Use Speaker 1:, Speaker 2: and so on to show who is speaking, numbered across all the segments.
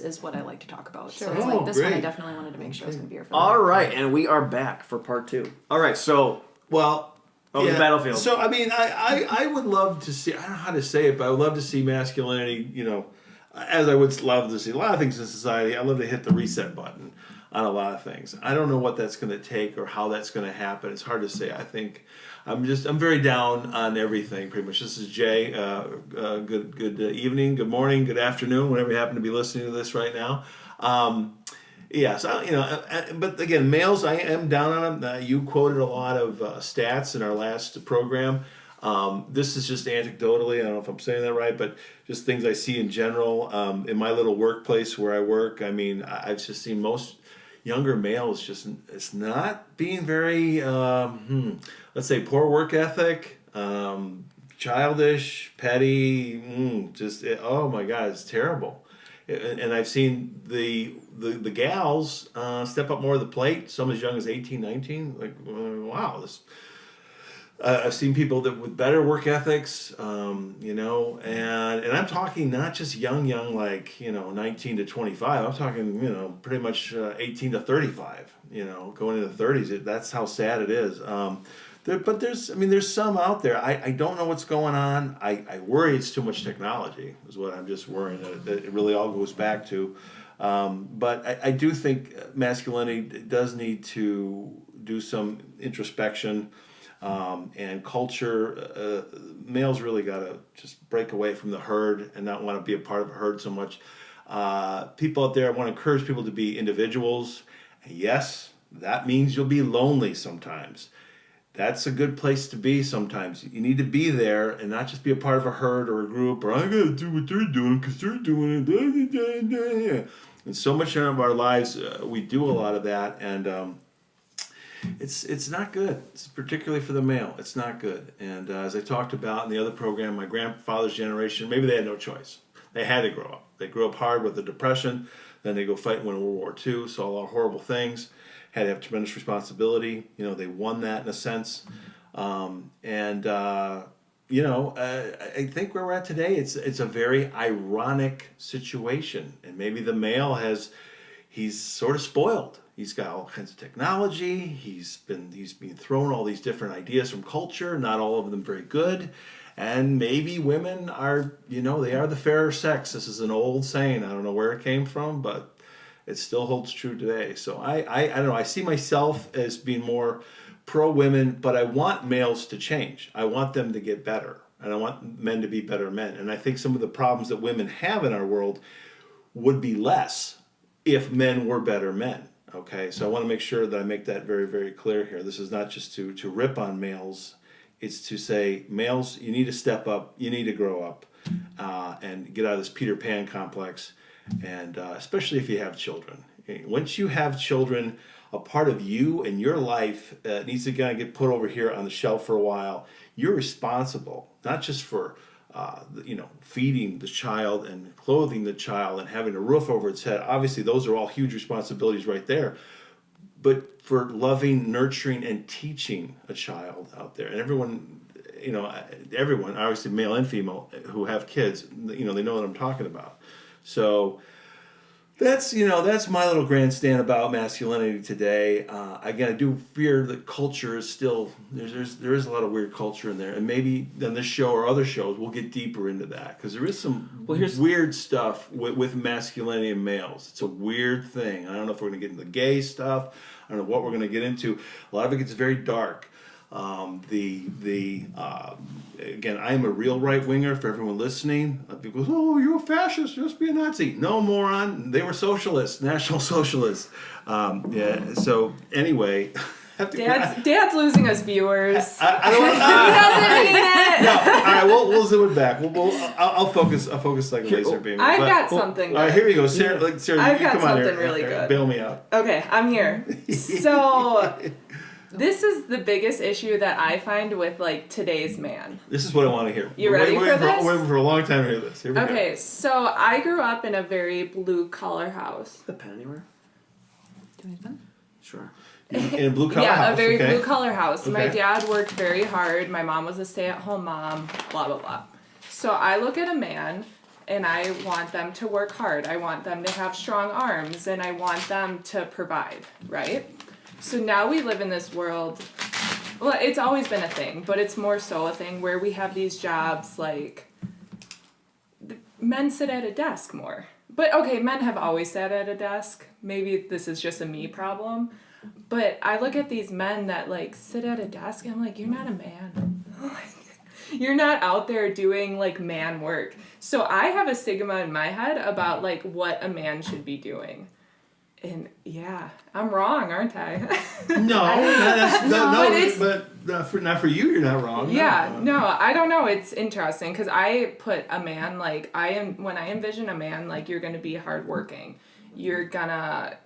Speaker 1: is what I like to talk about.
Speaker 2: Sure.
Speaker 1: So it's like this one I
Speaker 3: great.
Speaker 1: definitely wanted to make sure I was going to be here for.
Speaker 4: All right, and we are back for part 2. All right, so
Speaker 3: Well,
Speaker 4: the battlefield.
Speaker 3: So I mean, I would love to see. I don't know how to say it, but I would love to see masculinity. You know, as I would love to see a lot of things in society. I love to hit the reset button on a lot of things. I don't know what that's going to take or how that's going to happen. It's hard to say. I think I'm very down on everything. Pretty much. This is Jay. Good evening, good morning, good afternoon, whenever you happen to be listening to this right now. Yes, but again, males, I am down on them. You quoted a lot of stats in our last program. This is just anecdotally, I don't know if I'm saying that right, but just things I see in general. In my little workplace where I work, I mean, I've just seen most younger males it's not being very, let's say, poor work ethic, childish, petty, oh my God, it's terrible. And I've seen the gals step up more to the plate, some as young as 18, 19. Like, wow, this. I've seen people with better work ethics, and I'm talking not just young, like, 19 to 25. I'm talking, pretty much 18 to 35, going into the 30s. That's how sad it is. But there's some out there. I don't know what's going on. I worry it's too much technology is what I'm just worrying that it really all goes back to. But I do think masculinity does need to do some introspection. And culture, males really got to just break away from the herd and not want to be a part of a herd so much. People out there, I want to encourage people to be individuals. And yes, that means you'll be lonely sometimes. That's a good place to be sometimes. You need to be there and not just be a part of a herd or a group or I got to do what they're doing because they're doing it. And so much of our lives, we do a lot of that. And it's not good. It's particularly for the male. It's not good. And as I talked about in the other program, my grandfather's generation, maybe they had no choice. They had to grow up. They grew up hard with the Depression. Then they go fight and win World War II, saw a lot of horrible things, had to have tremendous responsibility. They won that in a sense. I think where we're at today, it's a very ironic situation. And maybe the male he's sort of spoiled. He's got all kinds of technology. He's been thrown all these different ideas from culture, not all of them very good. And maybe women are, they are the fairer sex. This is an old saying. I don't know where it came from, but it still holds true today. So I don't know. I see myself as being more pro-women, but I want males to change. I want them to get better. And I want men to be better men. And I think some of the problems that women have in our world would be less if men were better men. Okay, so I want to make sure that I make that very, very clear here. This is not just to rip on males. It's to say, males, you need to step up, you need to grow up, and get out of this Peter Pan complex, and especially if you have children. Once you have children, a part of you and your life needs to kind of get put over here on the shelf for a while. You're responsible, not just for feeding the child and clothing the child and having a roof over its head. Obviously, those are all huge responsibilities right there. But for loving, nurturing, and teaching a child out there, and everyone, obviously male and female who have kids, they know what I'm talking about. So that's my little grandstand about masculinity today. Again, I do fear that culture is still there is a lot of weird culture in there, and maybe on this show or other shows we'll get deeper into that because there is some weird stuff with masculinity and males. It's a weird thing. I don't know if we're going to get into the gay stuff. I don't know what we're going to get into. A lot of it gets very dark. Again, I am a real right-winger for everyone listening. People go, oh, you're a fascist, just be a Nazi. No, moron. They were socialists, National Socialists. So anyway.
Speaker 2: Dad's losing us viewers.
Speaker 3: I don't want
Speaker 2: He doesn't mean it.
Speaker 3: No, all right, we'll zoom it back. I'll focus like a laser beam.
Speaker 2: I've got something.
Speaker 3: All right, here you go. Sarah,
Speaker 2: I've got
Speaker 3: come on
Speaker 2: something
Speaker 3: here.
Speaker 2: really good.
Speaker 3: Bail me out.
Speaker 2: Okay, I'm here. So this is the biggest issue that I find with today's man.
Speaker 3: This is what I want to hear.
Speaker 2: You ready for this?
Speaker 3: I'm waiting for a long time to hear this. Here we go.
Speaker 2: Okay, so I grew up in a very blue-collar house.
Speaker 4: the pen anywhere?
Speaker 1: Do you want pen?
Speaker 4: Sure.
Speaker 3: In a blue-collar house.
Speaker 2: Yeah, a very
Speaker 3: okay.
Speaker 2: blue-collar house. My
Speaker 3: Okay.
Speaker 2: dad worked very hard. My mom was a stay-at-home mom, blah, blah, blah. So I look at a man, and I want them to work hard. I want them to have strong arms, and I want them to provide, right? So now we live in this world, well, it's always been a thing, but it's more so a thing where we have these jobs like men sit at a desk more. But okay, men have always sat at a desk. Maybe this is just a me problem. But I look at these men that like sit at a desk and I'm like, you're not a man. You're not out there doing like man work. So I have a stigma in my head about like what a man should be doing. And yeah, I'm wrong, aren't I?
Speaker 3: But not for you. You're not wrong.
Speaker 2: Yeah, no, I don't know. It's interesting because I put a man like when I envision a man like you're gonna be hardworking, you're gonna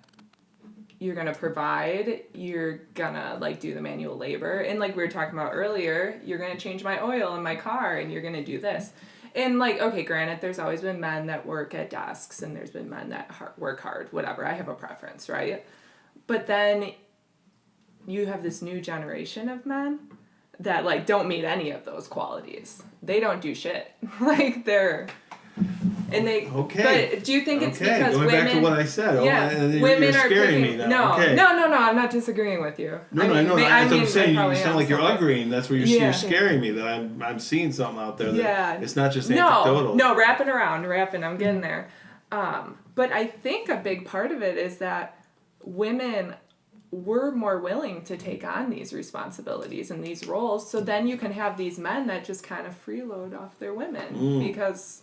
Speaker 2: provide, you're gonna like do the manual labor, and like we were talking about earlier, you're gonna change my oil in my car, and you're gonna do this. And, like, okay, granted, there's always been men that work at desks, and there's been men that work hard, whatever. I have a preference, right? But then you have this new generation of men that, like, don't meet any of those qualities. They don't do shit. Like, they're... And they...
Speaker 3: Okay.
Speaker 2: But do you think it's because
Speaker 3: going
Speaker 2: women...
Speaker 3: back to what I said.
Speaker 2: Yeah,
Speaker 3: you're
Speaker 2: women are
Speaker 3: scaring
Speaker 2: picking,
Speaker 3: me now.
Speaker 2: No,
Speaker 3: Okay.
Speaker 2: no, I'm not disagreeing with you.
Speaker 3: No,
Speaker 2: I
Speaker 3: know.
Speaker 2: mean,
Speaker 3: That's what I'm saying. You
Speaker 2: probably
Speaker 3: sound
Speaker 2: am
Speaker 3: like you're
Speaker 2: somewhat.
Speaker 3: agreeing. That's where
Speaker 2: Yeah.
Speaker 3: you're scaring me. That I'm seeing something out there. That
Speaker 2: Yeah.
Speaker 3: It's not just anecdotal.
Speaker 2: No, wrapping, I'm getting there. But I think a big part of it is that women were more willing to take on these responsibilities and these roles. So then you can have these men that just kind of freeload off their women because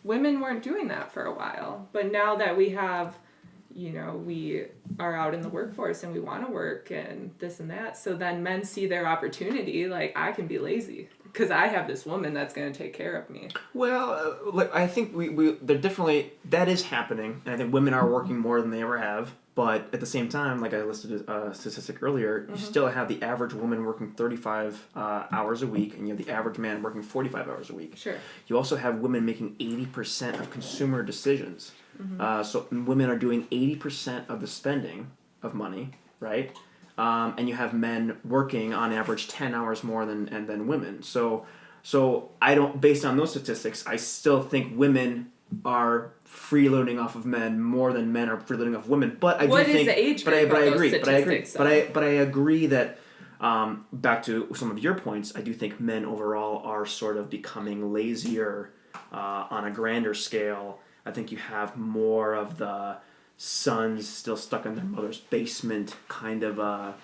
Speaker 2: women weren't doing that for a while. But now that we have, we are out in the workforce and we want to work and this and that. So then men see their opportunity, like, I can be lazy because I have this woman that's going to take care of me.
Speaker 4: Well, I think they're definitely, that is happening, and I think women are working more than they ever have, but at the same time, like I listed a statistic earlier, you still have the average woman working 35 hours a week, and you have the average man working 45 hours a week.
Speaker 2: Sure.
Speaker 4: You also have women making 80% of consumer decisions. So women are doing 80% of the spending of money, right? And you have men working on average 10 hours more than women. So I don't, based on those statistics, I still think women are freeloading off of men more than men are freeloading off women. But I
Speaker 2: What
Speaker 4: do
Speaker 2: is
Speaker 4: think,
Speaker 2: the age
Speaker 4: but I
Speaker 2: group of those
Speaker 4: agree.
Speaker 2: statistics,
Speaker 4: But I agree that back to some of your points, I do think men overall are sort of becoming lazier on a grander scale. I think you have more of the sons still stuck in their mother's basement kind of a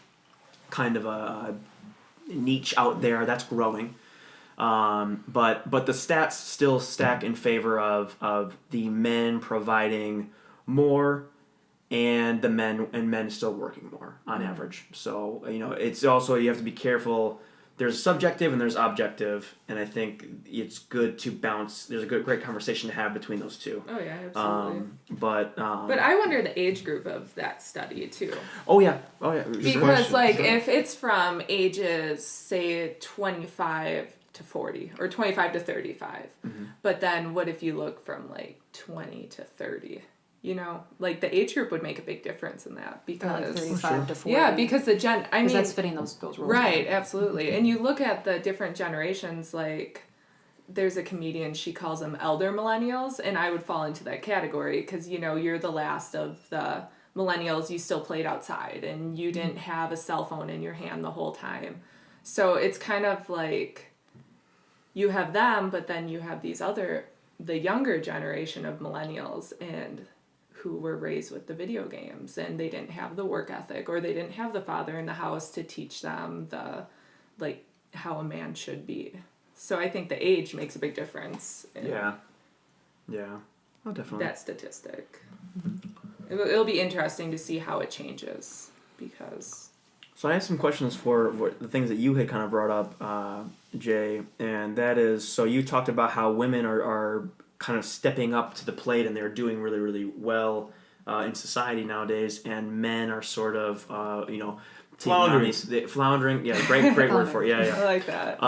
Speaker 4: niche out there that's growing. But the stats still stack in favor of the men providing more and men still working more on average. So, it's also, you have to be careful. There's subjective and there's objective, and I think it's good to bounce. There's a great conversation to have between those two.
Speaker 2: Oh yeah, absolutely.
Speaker 4: But
Speaker 2: I wonder the age group of that study too.
Speaker 4: Oh yeah.
Speaker 2: Because if it's from ages say 25 to 40 or 25 to 35, but then what if you look from like 20 to 30? Like the age group would make a big difference in that because
Speaker 1: Like 35 to 40.
Speaker 2: yeah, because
Speaker 1: that's fitting those roles.
Speaker 2: right, absolutely. And you look at the different generations, like there's a comedian, she calls them elder millennials, and I would fall into that category because you're the last of the millennials. You still played outside and you didn't have a cell phone in your hand the whole time. So it's kind of like you have them, but then you have the younger generation of millennials and who were raised with the video games and they didn't have the work ethic or they didn't have the father in the house to teach them how a man should be. So I think the age makes a big difference in
Speaker 4: Yeah. Oh, definitely.
Speaker 2: that statistic. It'll be interesting to see how it changes because...
Speaker 4: So I have some questions for the things that you had kind of brought up, Jay, and that is, so you talked about how women are kind of stepping up to the plate and they're doing really, really well in society nowadays, and men are sort of, floundering. Yeah, great word for it. Yeah.
Speaker 2: I like that.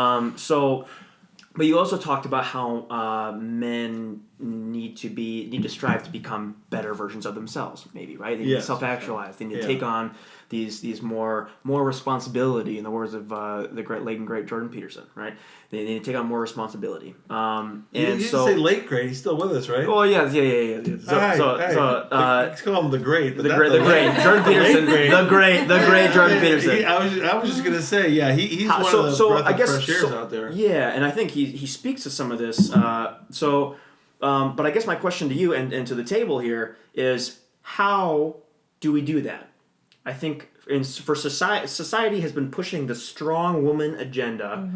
Speaker 4: But you also talked about how men need to strive to become better versions of themselves, maybe, right? They need to
Speaker 3: Yes.
Speaker 4: self-actualize. They need to
Speaker 3: Yeah.
Speaker 4: take on these more responsibility, in the words of the late and great Jordan Peterson, right? They need to take on more responsibility.
Speaker 3: You
Speaker 4: And
Speaker 3: didn't
Speaker 4: so,
Speaker 3: say late grade. He's still with us, right?
Speaker 4: oh yeah. So,
Speaker 3: All right,
Speaker 4: so,
Speaker 3: all right.
Speaker 4: so
Speaker 3: Let's call him the great. But
Speaker 4: the
Speaker 3: not
Speaker 4: great Jordan Peterson,
Speaker 3: grade.
Speaker 4: the great Jordan Peterson.
Speaker 3: I was just gonna say, yeah, he's one
Speaker 4: So-
Speaker 3: of the
Speaker 4: so
Speaker 3: breath
Speaker 4: I
Speaker 3: of
Speaker 4: guess-
Speaker 3: fresh airs
Speaker 4: so-
Speaker 3: out there.
Speaker 4: Yeah, and I think he speaks to some of this. But I guess my question to you and to the table here is, how do we do that? I think for society has been pushing the strong woman agenda,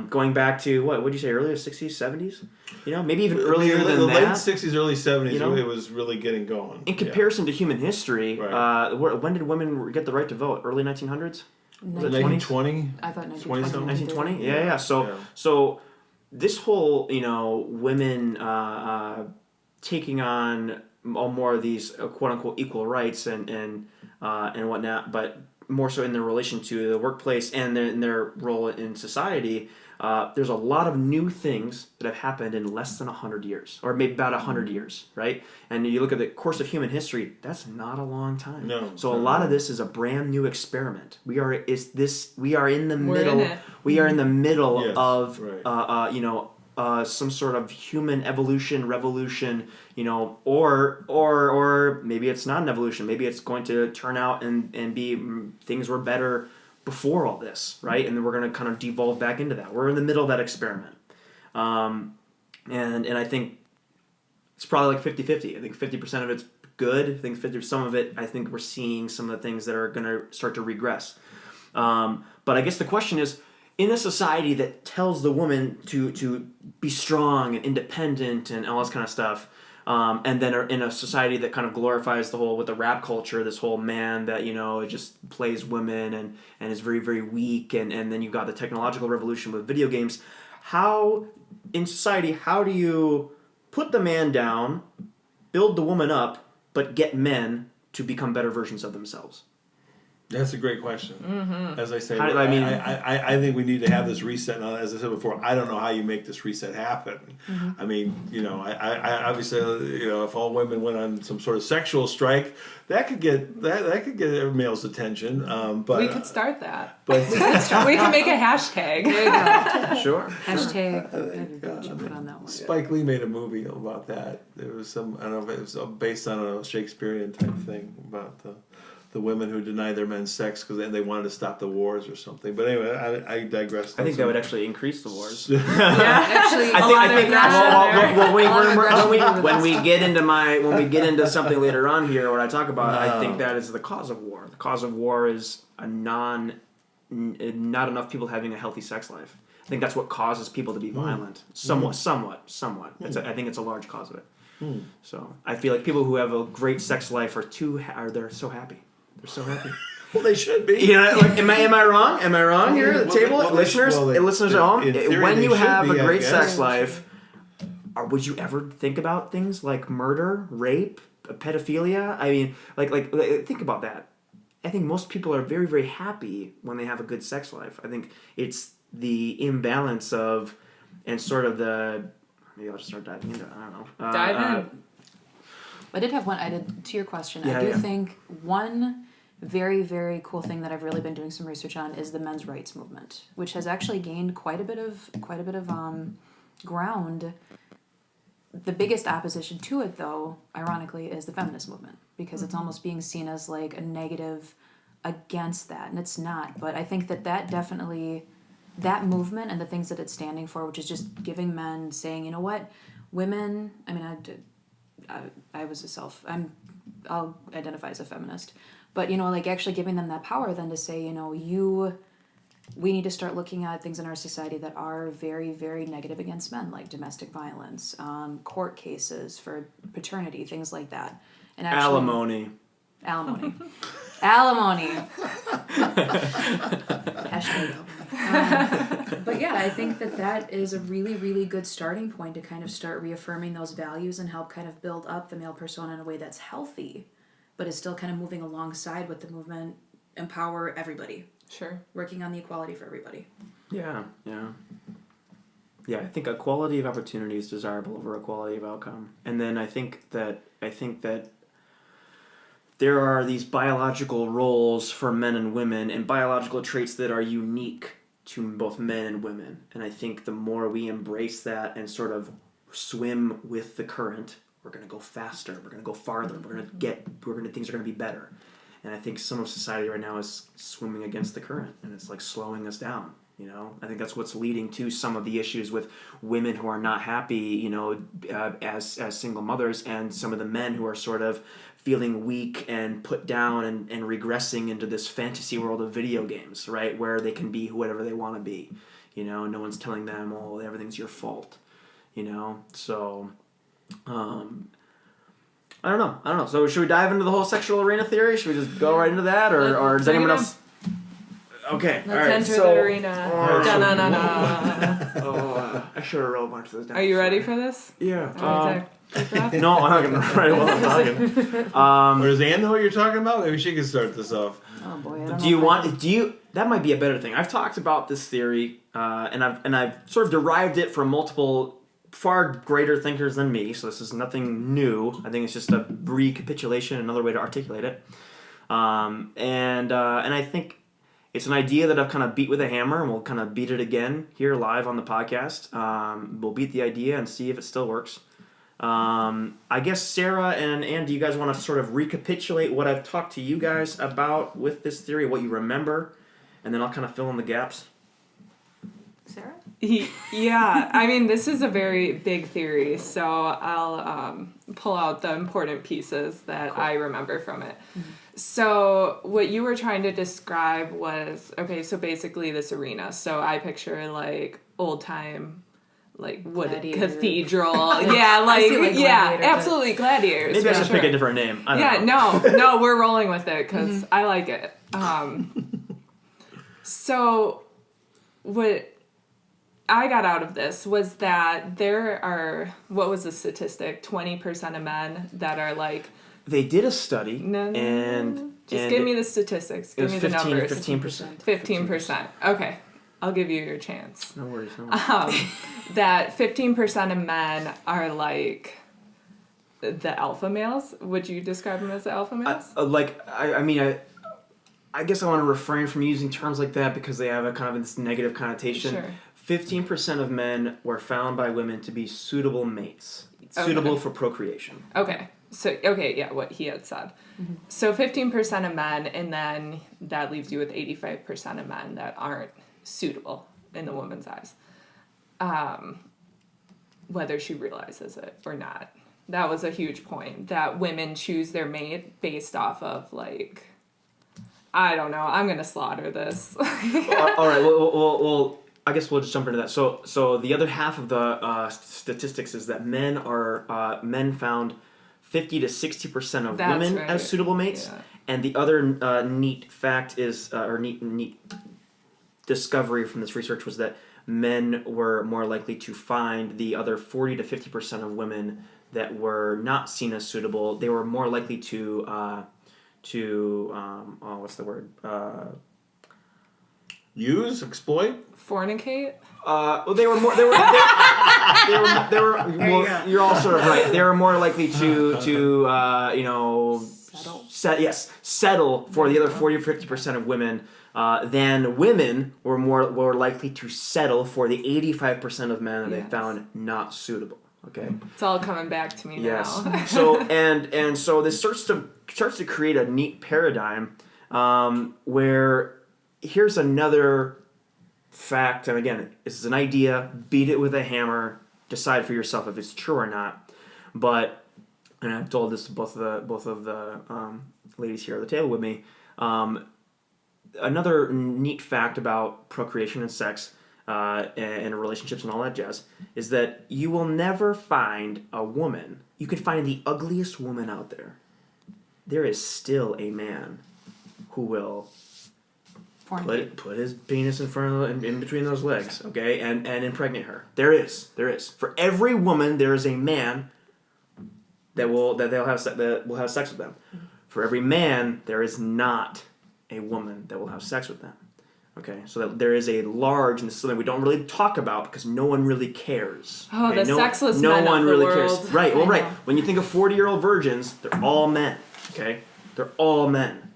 Speaker 4: going back to what would you say, earlier 60s, 70s? You know, maybe even earlier than
Speaker 3: the
Speaker 4: that.
Speaker 3: late '60s, early '70s,
Speaker 4: You know?
Speaker 3: it was really getting going.
Speaker 4: In comparison to human history,
Speaker 3: Right.
Speaker 4: when did women get the right to vote? Early 1900s? Was it
Speaker 3: 1920?
Speaker 1: I thought
Speaker 3: 20-something?
Speaker 4: 1920? Yeah. So
Speaker 3: Yeah.
Speaker 4: so this whole, women taking on more of these quote unquote equal rights and whatnot, but more so in their relation to the workplace and in their role in society. There's a lot of new things that have happened in less than 100 years, or maybe about 100 years, right? And you look at the course of human history, that's not a long time.
Speaker 3: No.
Speaker 4: So a lot of this is a brand new experiment. We are in the
Speaker 2: We're in
Speaker 4: middle.
Speaker 2: it.
Speaker 4: We are in the middle
Speaker 3: Yes,
Speaker 4: of
Speaker 3: right.
Speaker 4: some sort of human evolution, revolution, or maybe it's not an evolution. Maybe it's going to turn out and be things were better before all this, right? And then we're going to kind of devolve back into that. We're in the middle of that experiment. And I think it's probably like 50-50. I think 50% of it's good. I think some of it, I think we're seeing some of the things that are going to start to regress. But I guess the question is, in a society that tells the woman to be strong and independent and all this kind of stuff, and then in a society that kind of glorifies with the rap culture, this whole man that, just plays women and is very, very weak, and then you've got the technological revolution with video games. In society, how do you put the man down, build the woman up, but get men to become better versions of themselves?
Speaker 3: That's a great question. As I say,
Speaker 4: I
Speaker 3: I think we need to have this reset. Now, as I said before, I don't know how you make this reset happen. I mean, I obviously, if all women went on some sort of sexual strike, that could get a male's attention. But
Speaker 2: We could start that.
Speaker 3: But
Speaker 2: We can make a hashtag.
Speaker 1: There you go.
Speaker 4: Sure.
Speaker 1: Hashtag. Put on that one.
Speaker 3: Spike Lee made a movie about that. There was I don't know if it was based on a Shakespearean type thing about the women who deny their men sex because they wanted to stop the wars or something. But anyway, I digress.
Speaker 4: I think that would actually increase the wars.
Speaker 1: Actually,
Speaker 4: When we get into something later on here, what I talk about, I think that is the cause of war. The cause of war is not enough people having a healthy sex life. I think that's what causes people to be violent. Somewhat. I think it's a large cause of it. So I feel like people who have a great sex life they're so happy. They're so happy.
Speaker 3: Well, they should be.
Speaker 4: Am I wrong? Am I wrong here at the table, listeners? Listeners at home,
Speaker 3: in theory,
Speaker 4: when
Speaker 3: they
Speaker 4: you
Speaker 3: should
Speaker 4: have
Speaker 3: be,
Speaker 4: a
Speaker 3: I
Speaker 4: great
Speaker 3: guess.
Speaker 4: sex life, would you ever think about things like murder, rape, pedophilia? I mean, like think about that. I think most people are very, very happy when they have a good sex life. I think it's the imbalance of and sort of the. Maybe I'll just start diving into it. I don't know.
Speaker 2: Dive in.
Speaker 1: I did have one. To your question.
Speaker 4: Yeah,
Speaker 1: I do
Speaker 4: yeah.
Speaker 1: think one very, very cool thing that I've really been doing some research on is the men's rights movement, which has actually gained quite a bit of ground. The biggest opposition to it, though, ironically, is the feminist movement, because it's almost being seen as like a negative against that, and it's not. But I think that definitely, that movement and the things that it's standing for, which is just giving men, saying, you know what, women. I mean, I'll identify as a feminist, but actually giving them that power then to say, we need to start looking at things in our society that are very, very negative against men, like domestic violence, court cases for paternity, things like that. And actually,
Speaker 4: Alimony.
Speaker 1: Hashtag. But yeah, I think that is a really, really good starting point to kind of start reaffirming those values and help kind of build up the male persona in a way that's healthy, but is still kind of moving alongside with the movement, empower everybody,
Speaker 2: Sure.
Speaker 1: working on the equality for everybody.
Speaker 4: Yeah. Yeah, I think equality of opportunity is desirable over equality of outcome. And then I think that there are these biological roles for men and women and biological traits that are unique to both men and women. And I think the more we embrace that and sort of swim with the current, we're going to go faster, we're going to go farther, things are going to be better. And I think some of society right now is swimming against the current, and it's like slowing us down. You know, I think that's what's leading to some of the issues with women who are not happy, you know, as single mothers, and some of the men who are sort of feeling weak and put down and regressing into this fantasy world of video games, right, where they can be whatever they want to be. You know, no one's telling them, oh, everything's your fault. You know, so I don't know. So should we dive into the whole sexual arena theory? Should we just go right into that, or does anyone else? Okay,
Speaker 2: Let's
Speaker 4: all right.
Speaker 2: enter
Speaker 4: So,
Speaker 2: the arena.
Speaker 4: I should have wrote a bunch of those down.
Speaker 2: Are you ready for this?
Speaker 4: Yeah.
Speaker 2: No.
Speaker 4: No, I'm not gonna write it while I'm talking.
Speaker 3: Or does Ann know what you're talking about? Maybe she can start this off.
Speaker 1: Oh boy, I don't
Speaker 4: Do
Speaker 1: know
Speaker 4: you
Speaker 1: if I
Speaker 4: want? Do you? That might be a better thing. I've talked about this theory, and I've sort of derived it from multiple far greater thinkers than me. So this is nothing new. I think it's just a recapitulation, another way to articulate it. And I think it's an idea that I've kind of beat with a hammer, and we'll kind of beat it again here live on the podcast. We'll beat the idea and see if it still works. I guess Sarah and Ann, do you guys want to sort of recapitulate what I've talked to you guys about with this theory, what you remember, and then I'll kind of fill in the gaps?
Speaker 1: Sarah?
Speaker 2: Yeah, I mean, this is a very big theory, so I'll pull out the important pieces that I remember from it. Mm-hmm. So what you were trying to describe was, okay, so basically this arena. So I picture like old time, like wood
Speaker 1: Gladiator.
Speaker 2: cathedral. Yeah,
Speaker 1: I see, like,
Speaker 2: yeah,
Speaker 1: gladiator,
Speaker 2: absolutely gladiators.
Speaker 4: Maybe I
Speaker 2: for
Speaker 4: should pick a different name. I don't know.
Speaker 2: No, we're rolling with it because I like it. So what I got out of this was that there are, what was the statistic? 20% of men that are like,
Speaker 4: They did a study, and
Speaker 2: give me the statistics. Give me the numbers.
Speaker 4: 15%.
Speaker 2: 15%. Okay, I'll give you your chance.
Speaker 4: No worries.
Speaker 2: That 15% of men are like the alpha males. Would you describe them as the alpha males?
Speaker 4: I guess I want to refrain from using terms like that because they have a kind of this negative connotation.
Speaker 2: Sure.
Speaker 4: 15% of men were found by women to be suitable mates, suitable for procreation.
Speaker 2: Okay. So, what he had said. Mm-hmm. So 15% of men, and then that leaves you with 85% of men that aren't suitable in the woman's eyes. Whether she realizes it or not. That was a huge point, that women choose their mate based off of, like, I don't know, I'm going to slaughter this.
Speaker 4: All right, well, I guess we'll just jump into that. So the other half of the statistics is that men found 50 to 60% of women as suitable mates, and the other neat fact is, or neat discovery from this research was that men were more likely to find the other 40 to 50% of women that were not seen as suitable. They were more likely to what's the word?
Speaker 3: Use, exploit,
Speaker 2: fornicate.
Speaker 4: Well, they were more. They were. Well, you're all sort of right. They were more likely to settle for the other 40 or 50% of women than women were more likely to settle for the 85% of men that they found not suitable. Okay.
Speaker 2: It's all coming back to me now.
Speaker 4: Yes. So and so this starts to create a neat paradigm where here's another fact, and again, this is an idea. Beat it with a hammer. Decide for yourself if it's true or not. But, and I've told this to both of the ladies here at the table with me. Another neat fact about procreation and sex and relationships and all that jazz is that you will never find a woman. You could find the ugliest woman out there. There is still a man who will put his penis in between those legs, okay, and impregnate her. There is. For every woman, there is a man that will have sex with them. For every man, there is not a woman that will have sex with them. Okay, so that there is a large, and this is something we don't really talk about because no one really cares.
Speaker 2: Oh,
Speaker 4: okay?
Speaker 2: the sexless
Speaker 4: no
Speaker 2: men
Speaker 4: one
Speaker 2: of the
Speaker 4: really
Speaker 2: world.
Speaker 4: cares. Right, well,
Speaker 1: I
Speaker 4: right.
Speaker 1: know.
Speaker 4: When you think of 40-year-old virgins, they're all men. Okay, they're all men.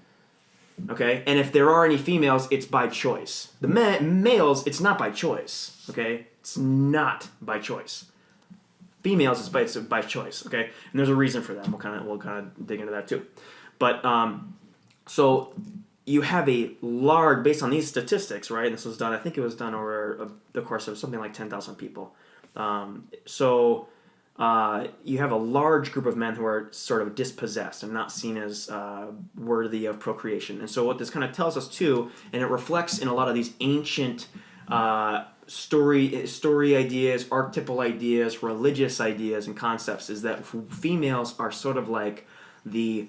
Speaker 4: Okay, and if there are any females, it's by choice. The males, it's not by choice. Okay, it's not by choice. Females, it's by choice. Okay, and there's a reason for that. We'll kind of dig into that too. But so you have a large, based on these statistics, right? This was done, I think it was done over the course of something like 10,000 people. You have a large group of men who are sort of dispossessed and not seen as worthy of procreation. And so what this kind of tells us too, and it reflects in a lot of these ancient story ideas, archetypal ideas, religious ideas and concepts, is that females are sort of like the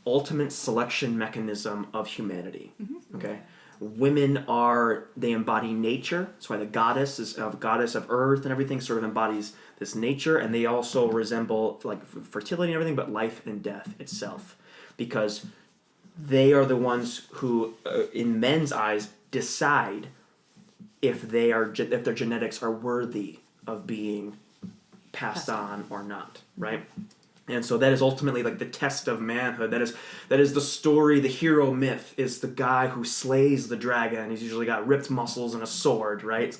Speaker 4: ultimate selection mechanism of humanity. Okay, women they embody nature. That's why the goddess of earth and everything sort of embodies this nature, and they also resemble like fertility and everything, but life and death itself, because they are the ones who, in men's eyes, decide if their genetics are worthy of being passed on or not, right? And so that is ultimately like the test of manhood. That is the story, the hero myth is the guy who slays the dragon. He's usually got ripped muscles and a sword, right? It's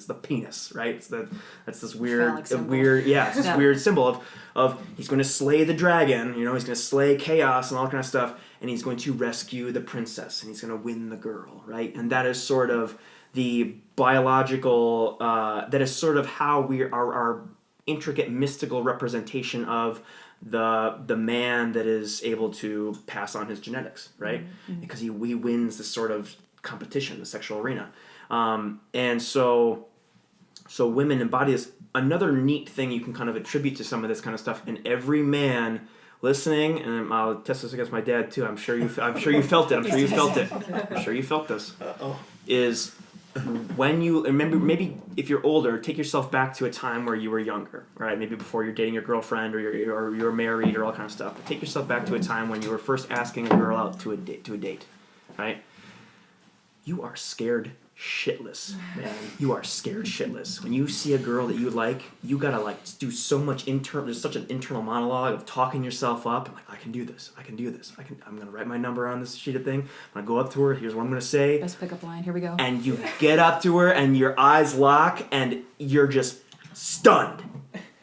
Speaker 4: the penis, right? That's this
Speaker 1: Phallic symbol.
Speaker 4: it's this weird symbol of he's going to slay the dragon, he's going to slay chaos and all that kind of stuff, and he's going to rescue the princess, and he's going to win the girl, right? And that is sort of the biological, that is sort of how our intricate mystical representation of the man that is able to pass on his genetics, right? Because he wins this sort of competition, the sexual arena, and so women embody this. Another neat thing you can kind of attribute to some of this kind of stuff, and every man listening, and I'll test this against my dad too. I'm sure you felt it. I'm sure you felt this. Is when you remember, maybe if you're older, take yourself back to a time where you were younger, right? Maybe before you're dating your girlfriend or you're married or all kind of stuff. But take yourself back to a time when you were first asking a girl out to a date, right? You are scared shitless, man. You are scared shitless. When you see a girl that you like, you gotta like do so much there's such an internal monologue of talking yourself up. I'm like, I can do this. I'm gonna write my number on this sheet of thing. I'm gonna go up to her. Here's what I'm gonna say.
Speaker 1: Best pickup line. Here we go.
Speaker 4: And you get up to her and your eyes lock and you're just stunned.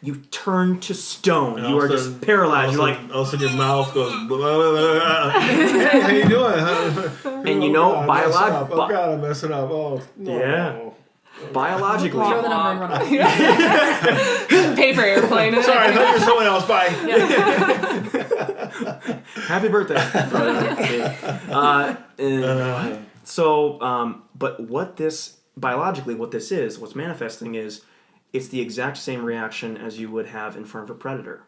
Speaker 4: You turn to stone.
Speaker 3: And
Speaker 4: You are just paralyzed. You're like,
Speaker 3: all of a sudden your mouth goes, blah, blah, blah. Hey, how you doing?
Speaker 4: And you know,
Speaker 3: God, oh God, I'm messing up. Oh, no.
Speaker 4: Yeah. biologically.
Speaker 1: Throw the number and run away.
Speaker 2: Paper airplane.
Speaker 3: Sorry, I thought you were someone else. Bye.
Speaker 4: Happy birthday. But what this biologically, what's manifesting is, it's the exact same reaction as you would have in front of a predator.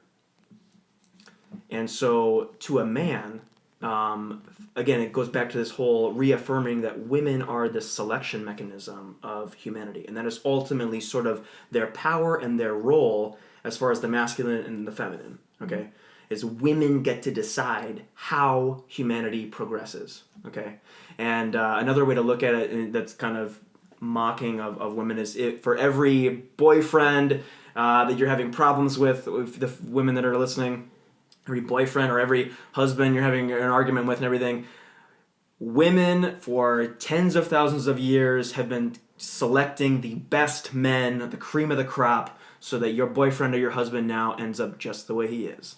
Speaker 4: And so, to a man, again, it goes back to this whole reaffirming that women are the selection mechanism of humanity, and that is ultimately sort of their power and their role as far as the masculine and the feminine. Okay, is women get to decide how humanity progresses. Okay, and another way to look at it, and that's kind of mocking of women, is for every boyfriend that you're having problems with the women that are listening, every boyfriend or every husband you're having an argument with and everything, women for tens of thousands of years have been selecting the best men, the cream of the crop, so that your boyfriend or your husband now ends up just the way he is.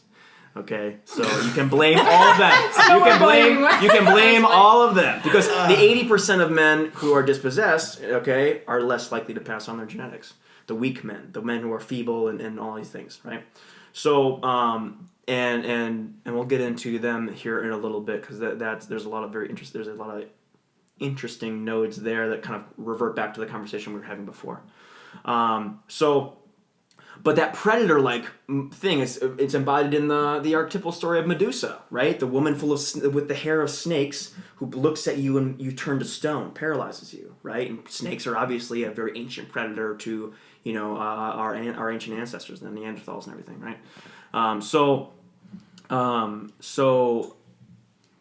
Speaker 4: Okay, so you can blame all of them. You can blame all of them, because the 80% of men who are dispossessed, okay, are less likely to pass on their genetics. The weak men, the men who are feeble, and all these things, right? So, and we'll get into them here in a little bit, because there's a lot of interesting nodes there that kind of revert back to the conversation we were having before. But that predator-like thing it's embodied in the archetypal story of Medusa, right? The woman with the hair of snakes who looks at you and you turn to stone, paralyzes you, right? And snakes are obviously a very ancient predator to our ancient ancestors, the Neanderthals and everything, right? So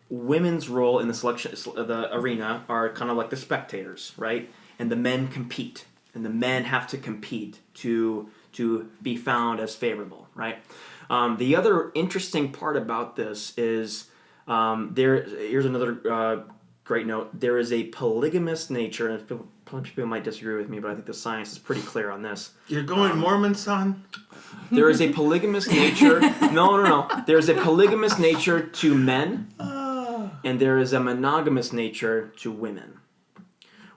Speaker 4: women's role in the arena are kind of like the spectators, right? And the men compete, and the men have to compete to be found as favorable, right? The other interesting part about this is here's another great note. There is a polygamous nature, and people might disagree with me, but I think the science is pretty clear on this.
Speaker 3: You're going Mormon, son?
Speaker 4: There is a polygamous nature. No. There's a polygamous nature to men, and there is a monogamous nature to women.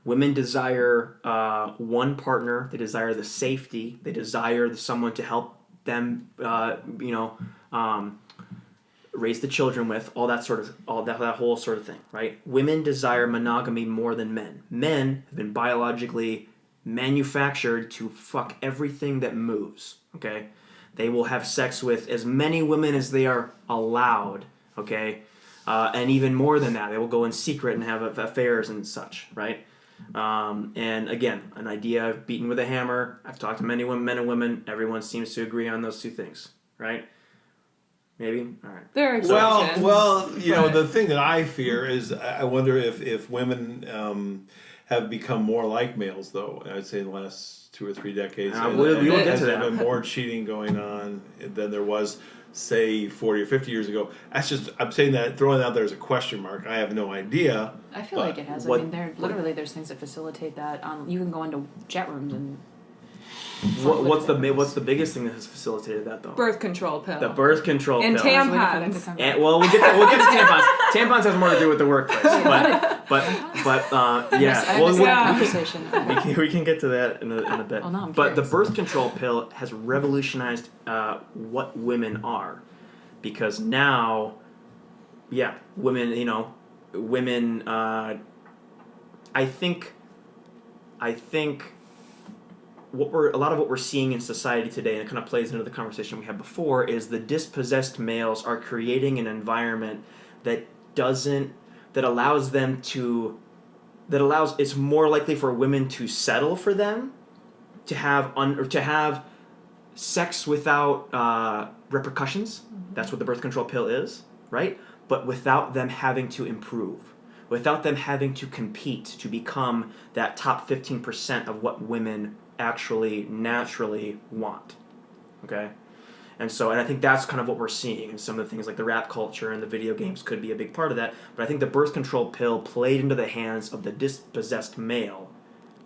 Speaker 4: Women desire one partner. They desire the safety. They desire someone to help them, raise the children with, all that whole sort of thing, right? Women desire monogamy more than men. Men have been biologically manufactured to fuck everything that moves, okay? They will have sex with as many women as they are allowed, okay? And even more than that, they will go in secret and have affairs and such, right? And again, an idea beaten with a hammer. I've talked to many women, men and women. Everyone seems to agree on those two things, right? Maybe? All right.
Speaker 2: There are exceptions.
Speaker 3: Well,
Speaker 2: but-
Speaker 3: the thing that I fear is I wonder if women have become more like males, though. I'd say in the last 2 or 3 decades.
Speaker 4: We'll get to
Speaker 3: has there
Speaker 4: that.
Speaker 3: been more cheating going on than there was, say, 40 or 50 years ago? That's just, I'm saying that, throwing it out there as a question mark. I have no idea.
Speaker 1: I feel
Speaker 3: But
Speaker 1: like it has.
Speaker 4: what-
Speaker 1: I mean, there's things that facilitate that. You can go into chat rooms and.
Speaker 4: What's the biggest thing that has facilitated that though?
Speaker 2: birth control pill.
Speaker 4: The birth control
Speaker 2: And
Speaker 4: pill.
Speaker 2: tampons.
Speaker 4: And, well, we'll get to tampons. Tampons has more to do with the workplace, but yeah.
Speaker 1: I
Speaker 4: Well,
Speaker 1: missed that
Speaker 4: we
Speaker 1: conversation.
Speaker 4: we can get to that in a bit.
Speaker 1: Well, no, I'm
Speaker 4: but the
Speaker 1: curious.
Speaker 4: birth control pill has revolutionized what women are, because now, yeah, women. I think a lot of what we're seeing in society today, and it kind of plays into the conversation we had before, is the dispossessed males are creating an environment that allows it's more likely for women to settle for them, to have sex without repercussions. That's what the birth control pill is, right? But without them having to improve, without them having to compete to become that top 15% of what women actually naturally want, okay? And I think that's kind of what we're seeing, and some of the things like the rap culture and the video games could be a big part of that, but I think the birth control pill played into the hands of the dispossessed male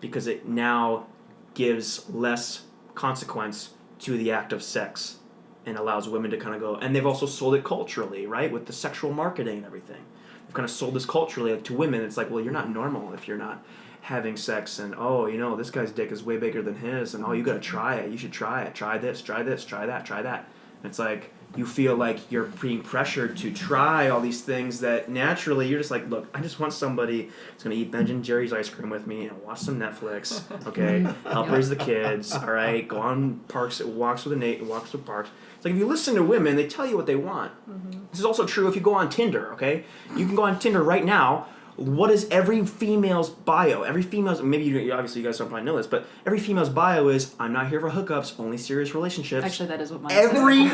Speaker 4: because it now gives less consequence to the act of sex and allows women to kind of go, and they've also sold it culturally, right, with the sexual marketing and everything. They've kind of sold this culturally to women. It's like, well, you're not normal if you're not having sex, and this guy's dick is way bigger than his, and you gotta try it, you should try it, try this, try that, try that. And it's like you feel like you're being pressured to try all these things that naturally you're just like, look, I just want somebody who's gonna eat Ben and Jerry's ice cream with me and watch some Netflix, okay, help raise the kids, all right, go on walks with parks. It's like if you listen to women, they tell you what they want. This is also true if you go on Tinder, okay? You can go on Tinder right now. What is every female's bio? Maybe obviously you guys don't probably know this, but every female's bio is, I'm not here for hookups, only serious relationships.
Speaker 1: Actually, that is what mine
Speaker 4: Every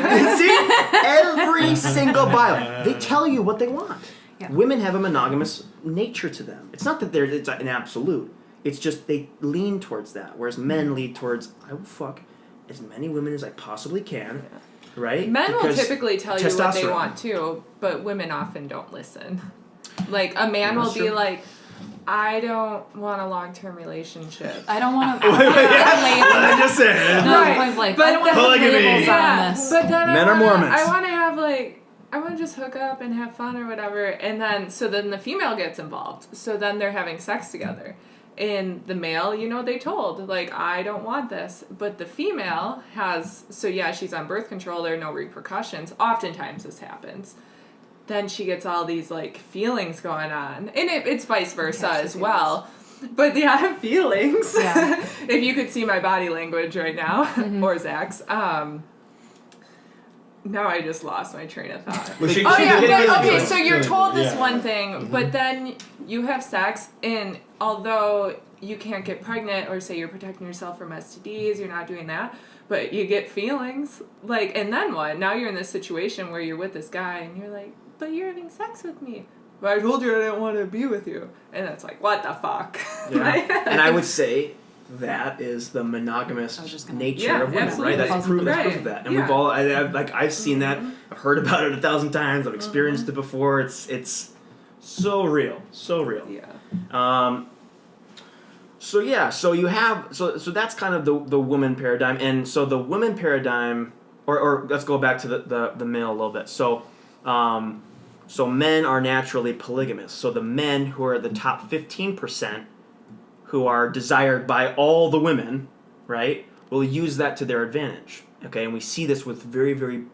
Speaker 4: single bio.
Speaker 3: Uh,
Speaker 4: They tell you what they want.
Speaker 1: Yeah.
Speaker 4: Women have a monogamous nature to them. It's not that it's an absolute. It's just they lean towards that, whereas men lean towards, I will fuck as many women as I possibly can, right?
Speaker 2: Men will
Speaker 4: Because
Speaker 2: typically tell you what they
Speaker 4: testosterone.
Speaker 2: want too, but women often don't listen. Like a man
Speaker 4: That's
Speaker 2: will be
Speaker 4: true.
Speaker 2: like, I don't want a long-term relationship.
Speaker 1: I don't want to.
Speaker 3: I just said.
Speaker 1: No,
Speaker 2: Right.
Speaker 1: point blank.
Speaker 2: But
Speaker 1: I don't want to
Speaker 3: then-
Speaker 1: put labels
Speaker 2: Yeah,
Speaker 1: on this.
Speaker 2: but then
Speaker 4: Men are Mormons.
Speaker 2: I want to have I want to just hook up and have fun or whatever, and then the female gets involved. So then they're having sex together. And the male, they told, I don't want this. But the female has, she's on birth control, there are no repercussions. Oftentimes this happens. Then she gets all these, feelings going on. And it's vice versa
Speaker 1: Yeah, she
Speaker 2: as
Speaker 1: feels.
Speaker 2: well. But I have feelings.
Speaker 1: Yeah.
Speaker 2: If you could see my body language right now, or Zach's. Now I just lost my train of thought.
Speaker 3: Well, she-
Speaker 2: Oh
Speaker 3: she
Speaker 2: yeah,
Speaker 3: did
Speaker 2: but,
Speaker 3: it
Speaker 2: okay,
Speaker 3: anyway.
Speaker 2: so you're told this
Speaker 3: Yeah.
Speaker 2: one thing, but then you have sex, and although you can't get pregnant or say you're protecting yourself from STDs, you're not doing that, but you get feelings, and then what? Now you're in this situation where you're with this guy, and you're like, but you're having sex with me. but I told you I didn't want to be with you. And it's like, what the fuck?
Speaker 4: Yeah. And I would say that is the monogamous
Speaker 1: I was just gonna-
Speaker 4: nature
Speaker 2: Yeah,
Speaker 4: of women,
Speaker 2: absolutely.
Speaker 4: right? That's proof
Speaker 2: Right.
Speaker 4: of that. And
Speaker 2: Yeah.
Speaker 4: we've all, I've seen that. I've heard about it 1,000 times. I've experienced it before. It's so real, so real.
Speaker 2: Yeah.
Speaker 4: So yeah, so you have so that's kind of the woman paradigm, and so the women paradigm, or let's go back to the male a little bit. So, so men are naturally polygamous. So the men who are the top 15%, who are desired by all the women, right, will use that to their advantage. Okay, and we see this with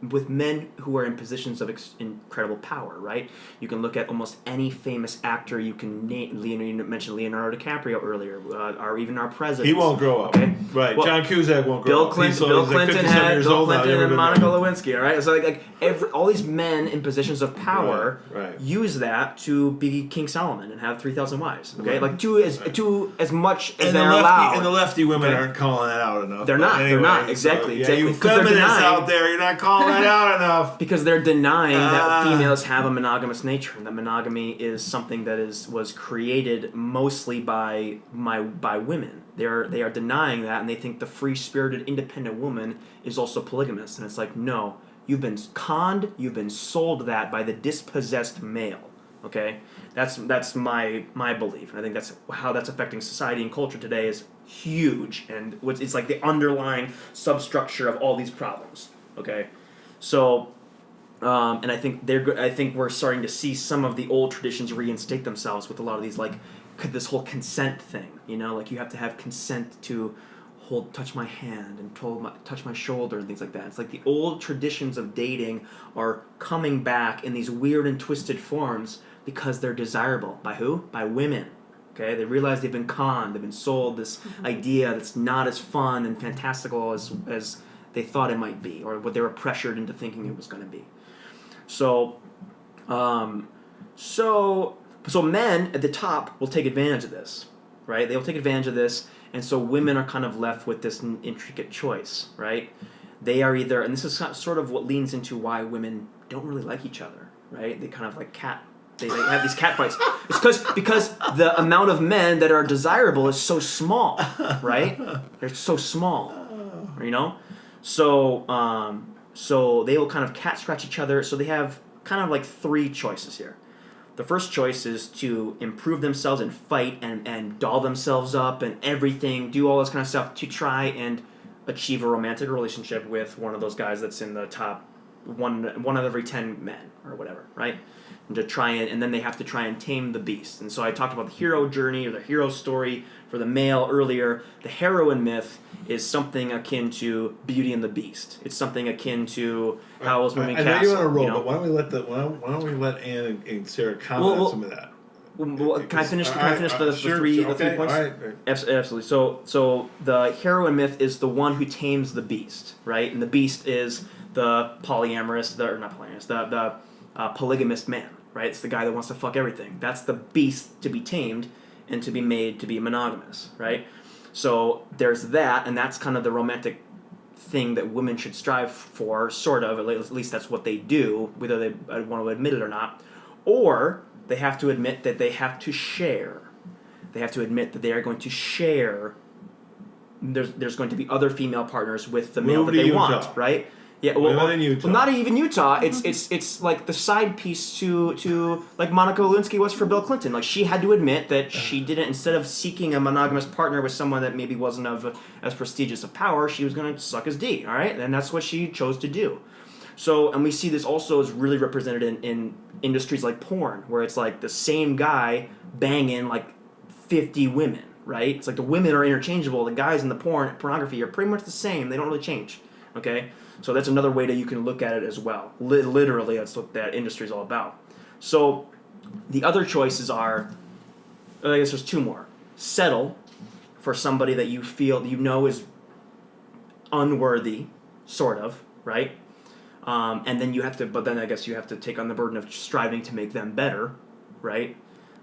Speaker 4: with men who are in positions of incredible power, right? You can look at almost any famous actor. You can name. You mentioned Leonardo DiCaprio earlier, or even our president.
Speaker 3: He won't grow up.
Speaker 4: Okay,
Speaker 3: Right.
Speaker 4: Well,
Speaker 3: John Cusack won't grow
Speaker 4: Bill
Speaker 3: up.
Speaker 4: Clinton,
Speaker 3: He's like 57 years
Speaker 4: Bill
Speaker 3: old now,
Speaker 4: Clinton
Speaker 3: never
Speaker 4: and
Speaker 3: been
Speaker 4: Monica
Speaker 3: married.
Speaker 4: Lewinsky. All right, so all these men in positions of power
Speaker 3: Right.
Speaker 4: use that to be King Solomon and have 3,000 wives. Okay,
Speaker 3: Right.
Speaker 4: like do as much as
Speaker 3: And
Speaker 4: they're
Speaker 3: the
Speaker 4: allowed.
Speaker 3: and the lefty women
Speaker 4: Okay.
Speaker 3: aren't calling that out enough.
Speaker 4: They're
Speaker 3: But
Speaker 4: not, they're
Speaker 3: anyway,
Speaker 4: not,
Speaker 3: so,
Speaker 4: exactly,
Speaker 3: yeah,
Speaker 4: exactly,
Speaker 3: you
Speaker 4: 'cause they're
Speaker 3: feminists
Speaker 4: denying-
Speaker 3: out there, you're not calling that out enough.
Speaker 4: Because they're denying
Speaker 3: Ah.
Speaker 4: that females have a monogamous nature, and that monogamy is something that was created mostly by women. They are denying that, and they think the free-spirited, independent woman is also polygamous. And it's like, no, you've been conned, you've been sold that by the dispossessed male. Okay, that's my belief, and I think that's how that's affecting society and culture today is huge, and it's like the underlying substructure of all these problems. Okay. So, and I think we're starting to see some of the old traditions reinstate themselves with a lot of these, like this whole consent thing. You know, like you have to have consent to touch my hand and touch my shoulder and things like that. It's like the old traditions of dating are coming back in these weird and twisted forms because they're desirable. By who? By women. Okay, they realize they've been conned, they've been sold this idea that's not as fun and fantastical as they thought it might be, or what they were pressured into thinking it was going to be. So, so men at the top will take advantage of this, right? They'll take advantage of this, and so women are kind of left with this intricate choice, right? They are either, and this is sort of what leans into why women don't really like each other, right? They kind of like they have these cat fights. It's because the amount of men that are desirable is so small, right? They're so small, you know? So they will kind of cat scratch each other. So they have kind of like three choices here. The first choice is to improve themselves and fight and doll themselves up and everything, do all this kind of stuff to try and achieve a romantic relationship with one of those guys that's in the top one out of every 10 men or whatever, right? And to try and then they have to try and tame the beast. And so I talked about the hero journey or the hero story for the male earlier. The heroine myth is something akin to Beauty and the Beast. It's something akin to Howl's Moving Castle.
Speaker 3: I know you're on a roll,
Speaker 4: you know?
Speaker 3: but why don't we let Ann and Sarah comment on some of that?
Speaker 4: Well, can I finish?
Speaker 3: All
Speaker 4: Can I
Speaker 3: right,
Speaker 4: finish
Speaker 3: sure,
Speaker 4: the three
Speaker 3: okay,
Speaker 4: points?
Speaker 3: all right.
Speaker 4: Absolutely. So the heroine myth is the one who tames the beast, right? And the beast is the polyamorous, the polygamist man, right? It's the guy that wants to fuck everything. That's the beast to be tamed and to be made to be monogamous, right? So there's that, and that's kind of the romantic thing that women should strive for, sort of. At least that's what they do, whether they want to admit it or not. Or they have to admit that they have to share. They have to admit that they are going to share. There's going to be other female partners with the male
Speaker 3: Move
Speaker 4: that
Speaker 3: to
Speaker 4: they
Speaker 3: Utah.
Speaker 4: want, right? Yeah,
Speaker 3: Women in Utah.
Speaker 4: well, not even Utah. It's like the side piece to like Monica Lewinsky was for Bill Clinton. Like she had to admit that she didn't, instead of seeking a monogamous partner with someone that maybe wasn't of as prestigious a power, she was going to suck his D. All right, and that's what she chose to do. So, and we see this also is really represented in industries like porn, where it's like the same guy banging like 50 women, right? It's like the women are interchangeable. The guys in the pornography are pretty much the same. They don't really change, okay? So that's another way that you can look at it as well. Literally, that's what that industry is all about. So the other choices are, I guess there's two more. Settle for somebody that you feel, you know is unworthy, sort of, right? And then but then I guess you have to take on the burden of striving to make them better, right?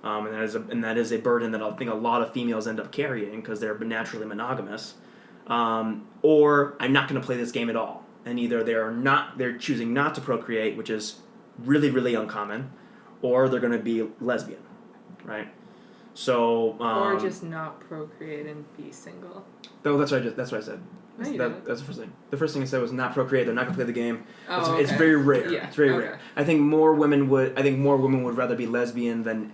Speaker 4: And that is a burden that I think a lot of females end up carrying because they're naturally monogamous. Or I'm not going to play this game at all, and either they're choosing not to procreate, which is really, really uncommon, or they're going to be lesbian, right? So
Speaker 2: or just not procreate and be single.
Speaker 4: No, that's what I said.
Speaker 2: No, you didn't.
Speaker 4: That's the first thing. The first thing I said was not procreate. They're not going to play the game.
Speaker 2: Oh,
Speaker 4: It's
Speaker 2: okay.
Speaker 4: very rare.
Speaker 2: Yeah,
Speaker 4: It's very
Speaker 2: okay.
Speaker 4: rare. I think more women would rather be lesbian than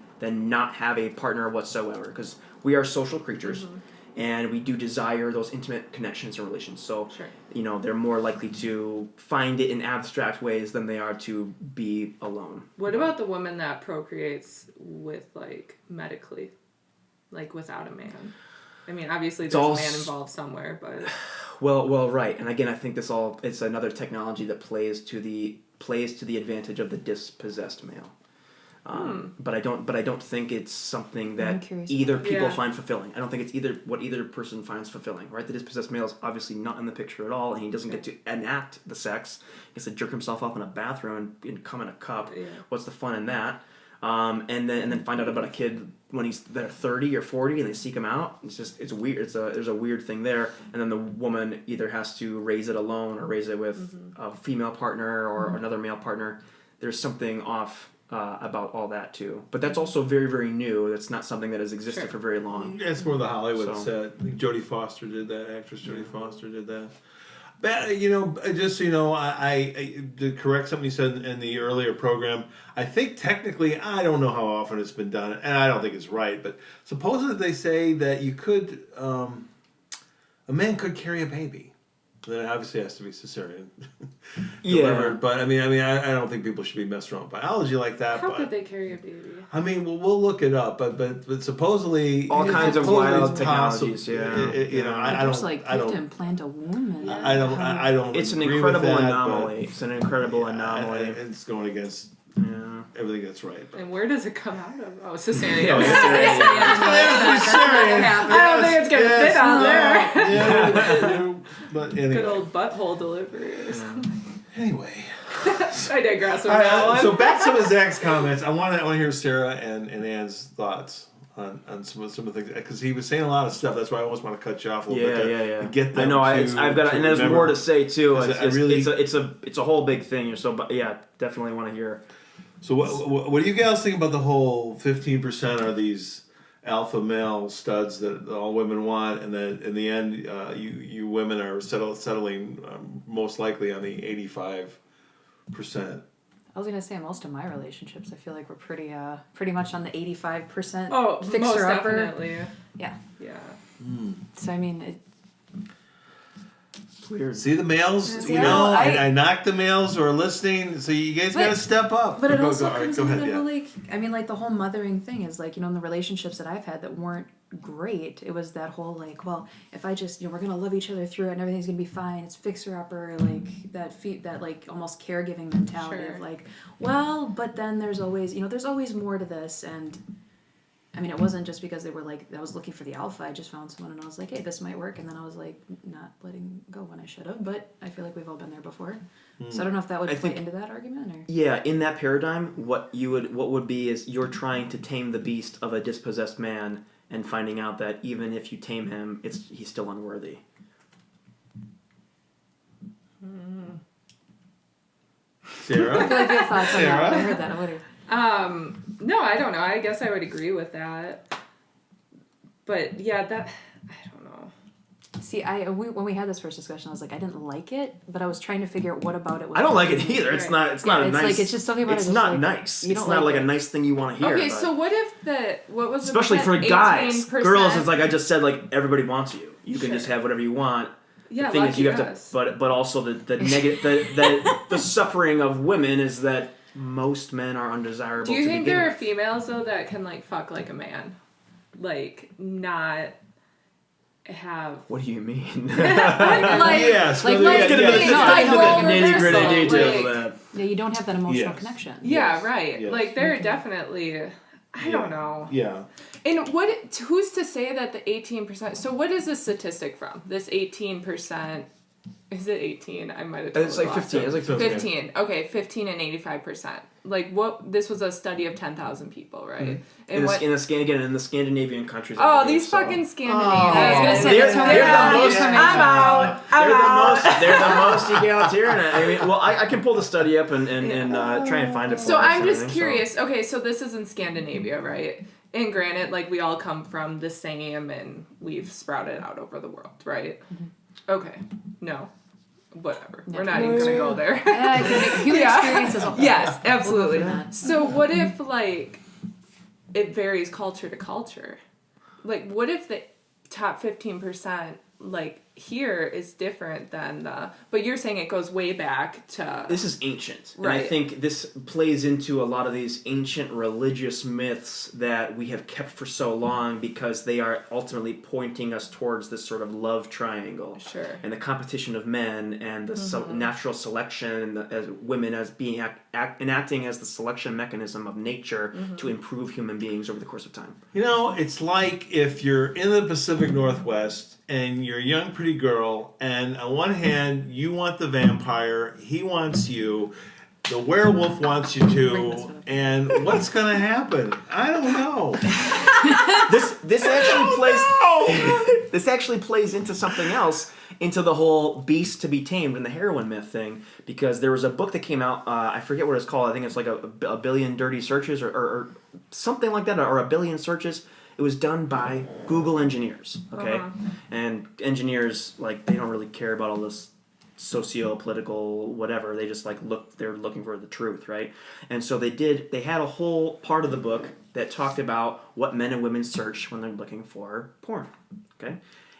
Speaker 4: not have a partner whatsoever, because we are social creatures.
Speaker 2: Mm-hmm.
Speaker 4: And we do desire those intimate connections and relations. So,
Speaker 2: Sure.
Speaker 4: they're more likely to find it in abstract ways than they are to be alone.
Speaker 2: What about the woman that procreates with, like, medically? Like, without a man? I mean, obviously there's
Speaker 4: all
Speaker 2: a man
Speaker 4: s-
Speaker 2: involved somewhere, but...
Speaker 4: Well, right. And again, I think it's another technology that plays to the advantage of the dispossessed male. But I don't think it's something
Speaker 1: I'm
Speaker 4: that
Speaker 1: curious
Speaker 4: either
Speaker 1: about
Speaker 4: people
Speaker 2: Yeah.
Speaker 4: find fulfilling. I don't think it's either person finds fulfilling, right? The dispossessed male is obviously not in the picture at all, and he doesn't get to enact the sex. He gets to jerk himself off in a bathroom and come in a cup.
Speaker 2: Yeah.
Speaker 4: What's the fun in that? And then find out about a kid when they're 30 or 40 and they seek him out. It's weird. There's a weird thing there. And then the woman either has to raise it alone or raise it with a female partner or another male partner. There's something off about all that too. But that's also very, very new. That's not something that has existed
Speaker 2: Sure.
Speaker 4: for very long.
Speaker 3: That's more the Hollywood
Speaker 4: So-
Speaker 3: set. I think Jodie Foster did that. Actress Jodie Foster did that. But just I to correct something you said in the earlier program. I think technically, I don't know how often it's been done, and I don't think it's right. But supposedly they say that you could, a man could carry a baby. Then it obviously has to be cesarean delivered. But I don't think people should be messing around with biology like that.
Speaker 2: How
Speaker 3: but
Speaker 2: could they carry a baby?
Speaker 3: I mean, we'll look it up, but supposedly
Speaker 4: All kinds of
Speaker 3: supposedly
Speaker 4: wild
Speaker 3: it's possible.
Speaker 4: technologies, yeah.
Speaker 3: I
Speaker 1: There's
Speaker 3: don't.
Speaker 1: like
Speaker 3: I
Speaker 1: you have to
Speaker 3: don't.
Speaker 1: implant a woman.
Speaker 3: I don't.
Speaker 4: It's an
Speaker 3: agree
Speaker 4: incredible
Speaker 3: with that,
Speaker 4: anomaly. It's an incredible
Speaker 3: but
Speaker 4: anomaly.
Speaker 3: It's going against
Speaker 4: Yeah.
Speaker 3: everything that's right. But.
Speaker 2: And where does it come out of? Oh, cesarean.
Speaker 4: Yeah,
Speaker 2: I don't think it's going to fit out there.
Speaker 3: Yeah, but
Speaker 2: Good
Speaker 3: anyway.
Speaker 2: old butthole delivery or something.
Speaker 3: Anyway.
Speaker 2: I digress with
Speaker 3: All right,
Speaker 2: that one.
Speaker 3: so back to some of Zach's comments. I want to hear Sarah and Ann's thoughts on some of the things, because he was saying a lot of stuff. That's why I almost want to cut you off a little bit. To get them
Speaker 4: I know. I've got, and there's more to say too. It's a whole big thing. So, but yeah, definitely want to hear.
Speaker 3: So what do you guys think about the whole 15% are these alpha male studs that all women want, and then in the end, you women are settling most likely on the 85%.
Speaker 1: I was gonna say most of my relationships, I feel like we're pretty much on the 85%
Speaker 2: Oh,
Speaker 1: fixer
Speaker 2: most
Speaker 1: upper.
Speaker 2: definitely.
Speaker 1: Yeah.
Speaker 2: Yeah.
Speaker 1: So I mean,
Speaker 4: It's weird.
Speaker 3: See the males,
Speaker 1: Well,
Speaker 3: I knocked the males who are listening. So you guys got to step up.
Speaker 1: But it
Speaker 3: Go
Speaker 1: also
Speaker 3: all right,
Speaker 1: comes
Speaker 3: go
Speaker 1: into
Speaker 3: ahead,
Speaker 1: the
Speaker 3: yeah.
Speaker 1: like, I mean, like the whole mothering thing is like, in the relationships that I've had that weren't great, it was that whole like, well, if I just, we're gonna love each other through it and everything's gonna be fine. It's fixer upper, like that like almost caregiving mentality
Speaker 2: Sure.
Speaker 1: of like, well, but then there's always, there's always more to this. And I mean, it wasn't just because they were like, I was looking for the alpha. I just found someone and I was like, hey, this might work. And then I was like, not letting go when I should have. But I feel like we've all been there before. So I don't know if that would
Speaker 4: I
Speaker 1: play
Speaker 4: think-
Speaker 1: into that argument or.
Speaker 4: Yeah, in that paradigm, what would be is you're trying to tame the beast of a dispossessed man, and finding out that even if you tame him, he's still unworthy.
Speaker 3: Sarah?
Speaker 1: I feel like you have thoughts on
Speaker 3: Sarah?
Speaker 1: that. I heard that. What are
Speaker 2: No, I don't know. I guess I would agree with that. But yeah, that I don't know.
Speaker 1: See, when we had this first discussion, I was like, I didn't like it, but I was trying to figure out what about it was.
Speaker 4: I don't like it either. It's
Speaker 2: Right.
Speaker 4: not. It's not a
Speaker 1: it's
Speaker 4: nice.
Speaker 1: like it's just something about
Speaker 4: it's
Speaker 1: it. Just
Speaker 4: not
Speaker 1: like,
Speaker 4: nice.
Speaker 1: You
Speaker 4: It's
Speaker 1: don't
Speaker 4: not like
Speaker 1: it.
Speaker 4: a nice thing you want to hear.
Speaker 2: Okay,
Speaker 4: but-
Speaker 2: so what if what was
Speaker 4: especially
Speaker 2: the
Speaker 4: for guys,
Speaker 2: 18%?
Speaker 4: girls, it's like I just said. Like everybody wants you. You can
Speaker 2: Sure.
Speaker 4: just have whatever you want.
Speaker 2: Yeah,
Speaker 4: The thing is,
Speaker 2: lucky
Speaker 4: you have
Speaker 2: us.
Speaker 4: to. But also the negative the suffering of women is that most men are undesirable.
Speaker 2: Do you
Speaker 4: to
Speaker 2: think
Speaker 4: begin
Speaker 2: there are
Speaker 4: with.
Speaker 2: females though that can like fuck like a man, like not have?
Speaker 4: What do you mean?
Speaker 1: Like,
Speaker 3: Yes,
Speaker 1: like,
Speaker 3: whether-
Speaker 1: let's
Speaker 3: yeah,
Speaker 1: get into
Speaker 3: yeah,
Speaker 1: no, I know
Speaker 2: role
Speaker 1: what you mean.
Speaker 2: reversal,
Speaker 4: nitty gritty details
Speaker 2: like-
Speaker 4: of that.
Speaker 1: Yeah, you don't have that emotional
Speaker 3: Yes.
Speaker 1: connection.
Speaker 2: Yeah, right.
Speaker 3: Yes.
Speaker 2: Like there are definitely. I don't know.
Speaker 3: Yeah.
Speaker 2: And who's to say that the 18%? So what is this statistic from? This 18% Is it 18? I might have.
Speaker 4: It's
Speaker 2: Totally
Speaker 4: like
Speaker 2: lost
Speaker 4: 15.
Speaker 2: it.
Speaker 4: It's like 15.
Speaker 2: 15. Okay, 15 and 85%. Like what? This was a study of 10,000 people, right? And what?
Speaker 4: In the Scandinavian countries. I
Speaker 2: Oh,
Speaker 4: believe,
Speaker 2: these
Speaker 4: so.
Speaker 2: fucking
Speaker 1: I was
Speaker 2: Scandinavians.
Speaker 1: gonna say,
Speaker 4: They're-
Speaker 1: that's
Speaker 4: they're
Speaker 1: how
Speaker 4: the
Speaker 1: they
Speaker 4: most-
Speaker 1: information.
Speaker 2: I'm out. I'm
Speaker 4: They're
Speaker 2: out.
Speaker 4: the most egalitarian. I mean, well, I can pull the study up and try and find it for
Speaker 2: So
Speaker 4: us
Speaker 2: I'm
Speaker 4: and
Speaker 2: just
Speaker 4: everything,
Speaker 2: curious. Okay, so this is in Scandinavia, right? And granted, like we all come from the same, and we've sprouted out over the world, right? Okay, no, whatever. We're not even gonna go there.
Speaker 1: Human
Speaker 2: Yeah.
Speaker 1: experience as a whole.
Speaker 2: Yes,
Speaker 1: We'll go
Speaker 2: absolutely.
Speaker 1: for that.
Speaker 2: So what if like it varies culture to culture? Like what if the top 15% like here is different than the but you're saying it goes way back to
Speaker 4: This is ancient. And I
Speaker 2: Right.
Speaker 4: think this plays into a lot of these ancient religious myths that we have kept for so long because they are ultimately pointing us towards this sort of love triangle.
Speaker 2: Sure.
Speaker 4: And the competition of men and the natural selection and as women as being enacting as the selection mechanism of nature to improve human beings over the course of time.
Speaker 3: You know, it's like if you're in the Pacific Northwest and you're a young, pretty girl, and on one hand, you want the vampire, he wants you, the werewolf wants you too, and what's going to happen? I don't know.
Speaker 4: This actually plays this actually plays into something else, into the whole beast to be tamed and the heroin myth thing, because there was a book that came out, I forget what it's called, I think it's like a billion dirty searches or something like that, or a billion searches. It was done by Google engineers, okay? And engineers, like, they don't really care about all this socio-political whatever. They just they're looking for the truth, right? And so they had a whole part of the book that talked about what men and women search when they're looking for porn, okay?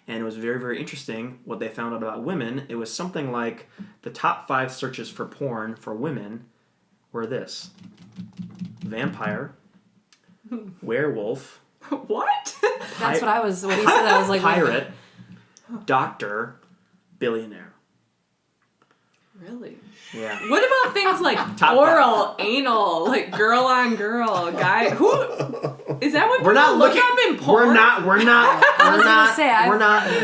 Speaker 4: And it was very, very interesting what they found out about women. It was something like the top 5 searches for porn for women were this: vampire, werewolf,
Speaker 2: What?
Speaker 1: That's what he said. I was like,
Speaker 4: pirate, doctor, billionaire.
Speaker 2: Really?
Speaker 4: Yeah.
Speaker 2: What about things like
Speaker 4: Top
Speaker 2: oral, anal, like girl on girl, guy? Who is that? What
Speaker 4: We're not
Speaker 2: people look
Speaker 4: looking.
Speaker 2: up in porn?
Speaker 4: We're not.
Speaker 1: I was gonna say,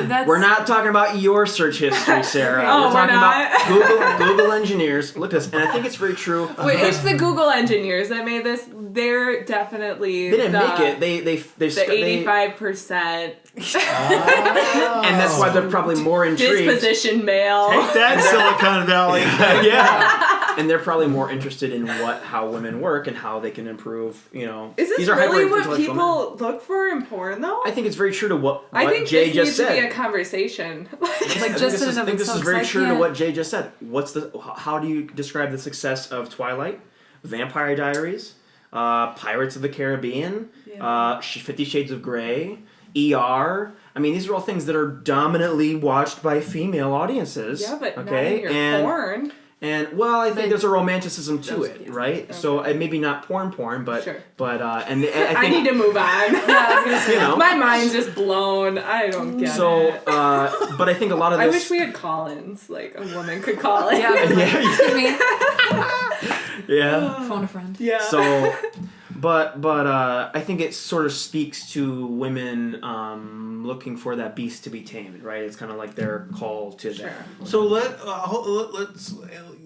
Speaker 1: that's-
Speaker 4: We're not talking about your search history, Sarah.
Speaker 2: Oh,
Speaker 4: we're
Speaker 2: we're
Speaker 4: talking
Speaker 2: not?
Speaker 4: about Google engineers. Look at this, and I think it's very true.
Speaker 2: Wait, it's the Google engineers that made this. They're definitely
Speaker 4: They didn't
Speaker 2: the,
Speaker 4: make it. They
Speaker 2: the 85%
Speaker 4: and that's why they're probably more intrigued.
Speaker 2: disposition male.
Speaker 3: Take that, Silicon Valley.
Speaker 4: Yeah, and they're probably more interested in how women work and how they can improve. You know,
Speaker 2: Is this
Speaker 4: these are
Speaker 2: really what
Speaker 4: hyper-intellectual men.
Speaker 2: people look for in porn, though?
Speaker 4: I think it's very true to what
Speaker 2: I think
Speaker 4: Jay
Speaker 2: this
Speaker 4: just
Speaker 2: needs
Speaker 4: said.
Speaker 2: to be a conversation.
Speaker 1: Like,
Speaker 4: I
Speaker 1: just in and
Speaker 4: think
Speaker 1: of
Speaker 4: this is
Speaker 1: itself,
Speaker 4: very
Speaker 1: 'cause I
Speaker 4: true to
Speaker 1: can't-
Speaker 4: what Jay just said. How do you describe the success of Twilight, Vampire Diaries, Pirates of the Caribbean, 50 Shades of Grey, ER? I mean, these are all things that are dominantly watched by female audiences.
Speaker 2: Yeah, but
Speaker 4: okay,
Speaker 2: not in your porn.
Speaker 4: And well, I think
Speaker 1: But-
Speaker 4: there's a romanticism to it,
Speaker 1: yeah.
Speaker 4: right? So maybe not porn, but
Speaker 2: Sure.
Speaker 4: and I
Speaker 2: I
Speaker 4: think
Speaker 2: need to move on.
Speaker 1: Yeah, I was gonna say,
Speaker 4: you know.
Speaker 2: My mind's just blown. I don't get
Speaker 4: So,
Speaker 2: it.
Speaker 4: but I think a lot of
Speaker 2: I
Speaker 4: this.
Speaker 2: wish we had call-ins. Like a woman could call in.
Speaker 1: Yeah,
Speaker 4: Yeah.
Speaker 1: excuse me.
Speaker 4: Yeah.
Speaker 1: Phone a friend.
Speaker 2: Yeah.
Speaker 4: So, but I think it sort of speaks to women looking for that beast to be tamed, right? It's kind of like their call to
Speaker 2: Sure.
Speaker 4: that.
Speaker 3: So let's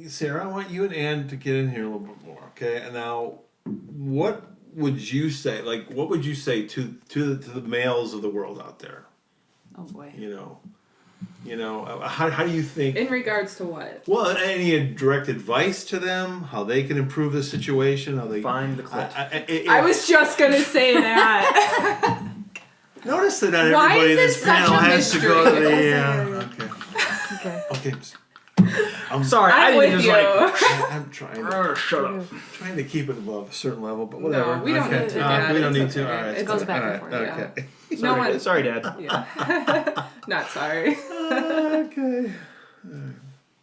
Speaker 3: Sarah, I want you and Ann to get in here a little bit more, okay? And now, what would you say? Like, what would you say to the males of the world out there?
Speaker 1: Oh boy.
Speaker 3: You know, how do you think?
Speaker 2: In regards to what?
Speaker 3: Well, any direct advice to them? How they can improve the situation? How they
Speaker 4: Find the clip.
Speaker 2: I was just gonna say that.
Speaker 3: notice that not
Speaker 2: Why
Speaker 3: everybody in
Speaker 2: is
Speaker 3: this
Speaker 2: it such
Speaker 3: panel
Speaker 2: a
Speaker 3: has to go to
Speaker 2: mystery?
Speaker 3: the.
Speaker 1: Okay.
Speaker 3: I'm
Speaker 4: Sorry, I
Speaker 2: I'm
Speaker 4: didn't
Speaker 2: with
Speaker 4: just
Speaker 2: you.
Speaker 4: like.
Speaker 3: I'm trying.
Speaker 4: Shut up.
Speaker 3: Trying to keep it above a certain level, but whatever.
Speaker 2: No, we don't need to, Dad.
Speaker 3: we don't
Speaker 2: It's
Speaker 3: need
Speaker 2: okay.
Speaker 3: to. All right.
Speaker 2: It
Speaker 1: goes back and
Speaker 3: all
Speaker 1: forth,
Speaker 3: right,
Speaker 2: yeah.
Speaker 3: Okay.
Speaker 2: No one.
Speaker 4: Sorry, Dad.
Speaker 2: Yeah. Not sorry.
Speaker 3: Okay.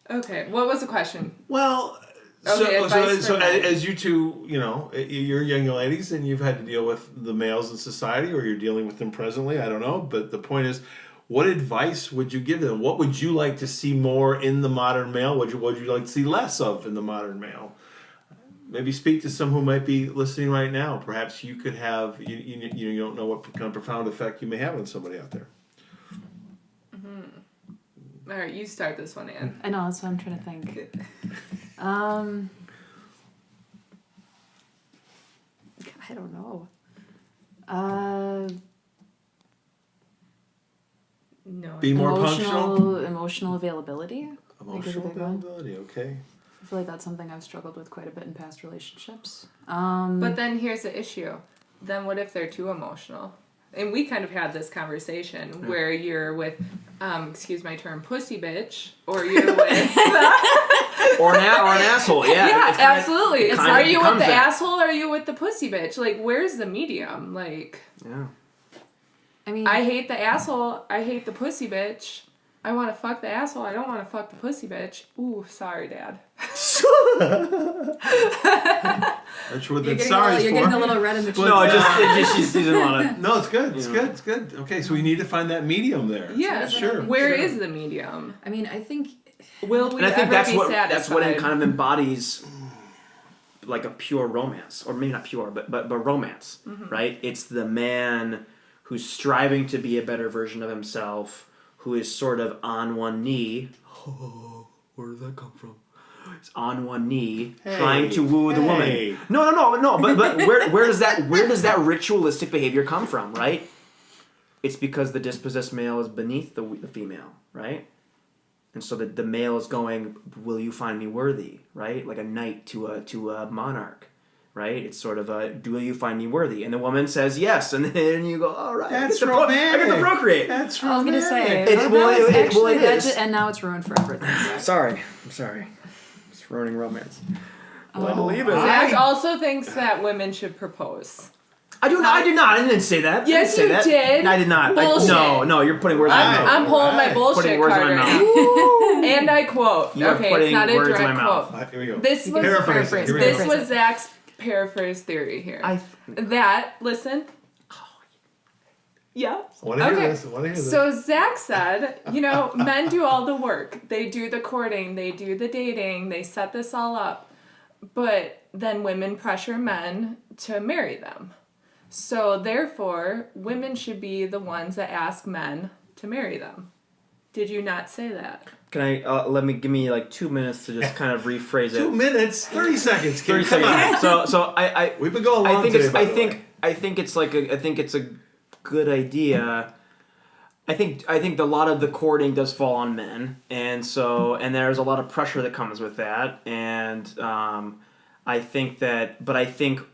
Speaker 2: Okay. What was the question?
Speaker 3: Well,
Speaker 2: Okay, advice
Speaker 3: so
Speaker 2: for men.
Speaker 3: as you two, you know, you're young ladies and you've had to deal with the males in society, or you're dealing with them presently. I don't know, but the point is, what advice would you give them? What would you like to see more in the modern male? What would you like to see less of in the modern male? Maybe speak to some who might be listening right now. Perhaps you could have you don't know what kind of profound effect you may have on somebody out there.
Speaker 2: All right, you start this one, Ann.
Speaker 1: I know, that's what I'm trying to think. I don't know.
Speaker 2: No.
Speaker 3: Be more punctual.
Speaker 1: Emotional availability.
Speaker 3: Emotional
Speaker 1: big one.
Speaker 3: availability. Okay.
Speaker 1: I feel like that's something I've struggled with quite a bit in past relationships.
Speaker 2: But then here's the issue. Then what if they're too emotional? And we kind of had this conversation where you're with, excuse my term, pussy bitch, or you're with...
Speaker 4: or an asshole. Yeah.
Speaker 2: Yeah,
Speaker 4: it's kinda-
Speaker 2: absolutely.
Speaker 4: it kinda
Speaker 2: Are you with
Speaker 4: becomes
Speaker 2: the
Speaker 4: that.
Speaker 2: asshole or are you with the pussy bitch? Like, where's the medium? Like,
Speaker 4: Yeah.
Speaker 1: I mean,
Speaker 2: I hate the asshole. I hate the pussy bitch. I want to fuck the asshole. I don't want to fuck the pussy bitch. Ooh, sorry, Dad.
Speaker 3: That's what
Speaker 1: you're
Speaker 3: that
Speaker 1: getting,
Speaker 3: sorry
Speaker 1: you're
Speaker 3: for.
Speaker 1: getting a little red in the cheeks.
Speaker 4: No, it just she's doesn't want to.
Speaker 3: No, it's good. It's
Speaker 4: You
Speaker 3: good.
Speaker 4: know.
Speaker 3: It's good. Okay, so we need to find that medium there.
Speaker 2: Yeah,
Speaker 3: Sure.
Speaker 2: Where
Speaker 3: sure.
Speaker 2: is the medium?
Speaker 1: I mean, I think
Speaker 2: Will we
Speaker 4: And I think
Speaker 2: ever
Speaker 4: that's
Speaker 2: be
Speaker 4: what
Speaker 2: satisfied?
Speaker 4: it kind of embodies, like a pure romance, or maybe not pure, but romance, right? It's the man who's striving to be a better version of himself, who is sort of on one knee. Oh, where did that come from? He's on one knee, trying to woo the
Speaker 3: hey.
Speaker 4: woman. No. But where does that ritualistic behavior come from, right? It's because the dispossessed male is beneath the female, right? And so the male is going, will you find me worthy, right? Like a knight to a monarch, right? It's sort of a, will you find me worthy? And the woman says yes, and then you go, all right,
Speaker 3: That's
Speaker 4: I
Speaker 3: romantic.
Speaker 4: get to procreate.
Speaker 3: That's
Speaker 1: I was
Speaker 3: romantic.
Speaker 1: gonna say
Speaker 4: It
Speaker 1: that's
Speaker 4: is.
Speaker 1: it, and now it's ruined for everything.
Speaker 4: I'm sorry. It's ruining romance. Well, I
Speaker 1: Oh.
Speaker 4: believe it.
Speaker 2: Zach also thinks that women should propose.
Speaker 4: I do not. I didn't say that.
Speaker 2: Yes,
Speaker 4: I didn't
Speaker 2: you
Speaker 4: say that.
Speaker 2: did.
Speaker 4: I did not.
Speaker 2: Bullshit.
Speaker 4: No, you're putting words in my mouth.
Speaker 2: I'm holding my
Speaker 3: Right.
Speaker 2: bullshit
Speaker 4: Putting words in
Speaker 2: card
Speaker 4: my
Speaker 2: right
Speaker 4: mouth.
Speaker 2: now. And I quote.
Speaker 4: You are
Speaker 2: Okay, it's
Speaker 4: putting
Speaker 2: not a
Speaker 4: words in
Speaker 2: direct
Speaker 4: my mouth.
Speaker 2: quote.
Speaker 3: Here we go.
Speaker 2: This was
Speaker 3: Paraphrase it. Here we
Speaker 2: this
Speaker 3: go.
Speaker 2: was Zach's paraphrase theory here. Listen. Yeah.
Speaker 3: I want to hear
Speaker 2: Okay.
Speaker 3: this. I want to hear this.
Speaker 2: So Zach said, men do all the work. They do the courting, they do the dating, they set this all up. But then women pressure men to marry them. So therefore, women should be the ones that ask men to marry them. Did you not say that?
Speaker 4: Can I give me like 2 minutes to just kind of rephrase it?
Speaker 3: 2 minutes, 30 seconds. Kid.
Speaker 4: 30
Speaker 3: Come
Speaker 4: seconds.
Speaker 3: on.
Speaker 4: So I
Speaker 3: We've been going long
Speaker 4: I think
Speaker 3: today,
Speaker 4: it's
Speaker 3: by the way.
Speaker 4: I think it's a good idea. I think a lot of the courting does fall on men, and there's a lot of pressure that comes with that, and I think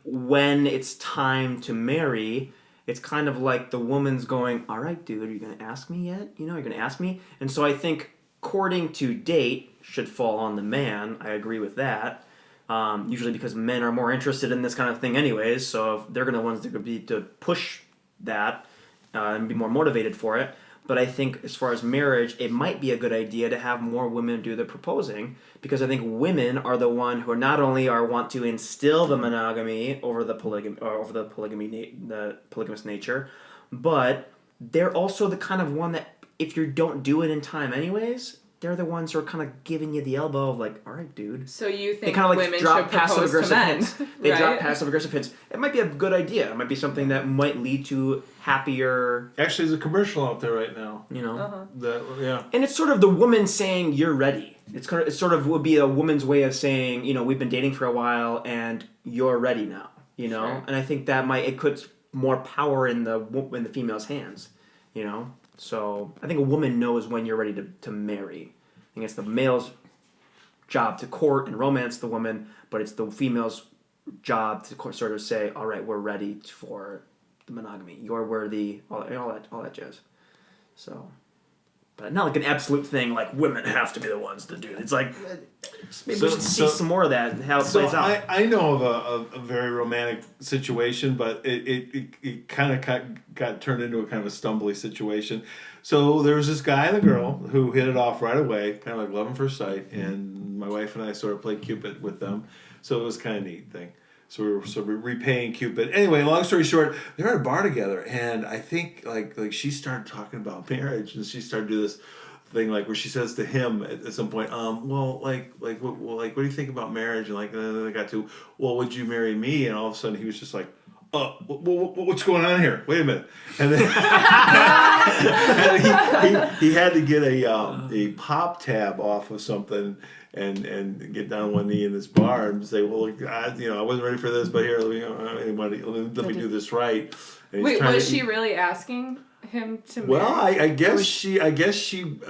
Speaker 4: when it's time to marry, it's kind of like the woman's going, all right, dude, are you going to ask me yet? You're going to ask me? And so I think courting to date should fall on the man. I agree with that. Usually because men are more interested in this kind of thing anyways, so if they're going to the ones that could be to push that and be more motivated for it. But I think as far as marriage, it might be a good idea to have more women do the proposing, because I think women are the one who not only want to instill the monogamy over the polygamous nature, but they're also the kind of one that if you don't do it in time anyways, they're the ones who are kind of giving you the elbow of like, all right, dude.
Speaker 2: So you
Speaker 4: They
Speaker 2: think
Speaker 4: kind of
Speaker 2: women
Speaker 4: drop
Speaker 2: should propose to men,
Speaker 4: hints. They
Speaker 2: right?
Speaker 4: drop passive aggressive hints. It might be a good idea. It might be something that might lead to happier,
Speaker 3: Actually, there's a commercial out there right now.
Speaker 2: Uh-huh.
Speaker 3: Yeah.
Speaker 4: And it's sort of the woman saying you're ready. It sort of would be a woman's way of saying, we've been dating for a while and you're ready now.
Speaker 2: Sure.
Speaker 4: And I think that it puts more power in the female's hands. So I think a woman knows when you're ready to marry. I think it's the male's job to court and romance the woman, but it's the female's job to sort of say, all right, we're ready for the monogamy. You're worthy, all that jazz. So, but not like an absolute thing, like women have to be the ones to do it. It's like, maybe we should see some more of that and how it plays out.
Speaker 3: I know of a very romantic situation, but it kind of got turned into a kind of a stumbly situation. So there was this guy and a girl who hit it off right away, kind of like love at first sight, and my wife and I sort of played Cupid with them. So it was kind of a neat thing. So we were repaying Cupid. Anyway, long story short, they were at a bar together, and I think like she started talking about marriage, and she started to do this thing like where she says to him at some point, what do you think about marriage? And like they got to, well, would you marry me? And all of a sudden he was just like, what's going on here? Wait a minute. And then and he had to get a pop tab off of something and get down on one knee in this bar and say, well, God, I wasn't ready for this, but here, let me do this right. And he's
Speaker 2: Wait,
Speaker 3: trying
Speaker 2: was
Speaker 3: to-
Speaker 2: she really asking him to
Speaker 3: Well,
Speaker 2: marry?
Speaker 3: I guess she. I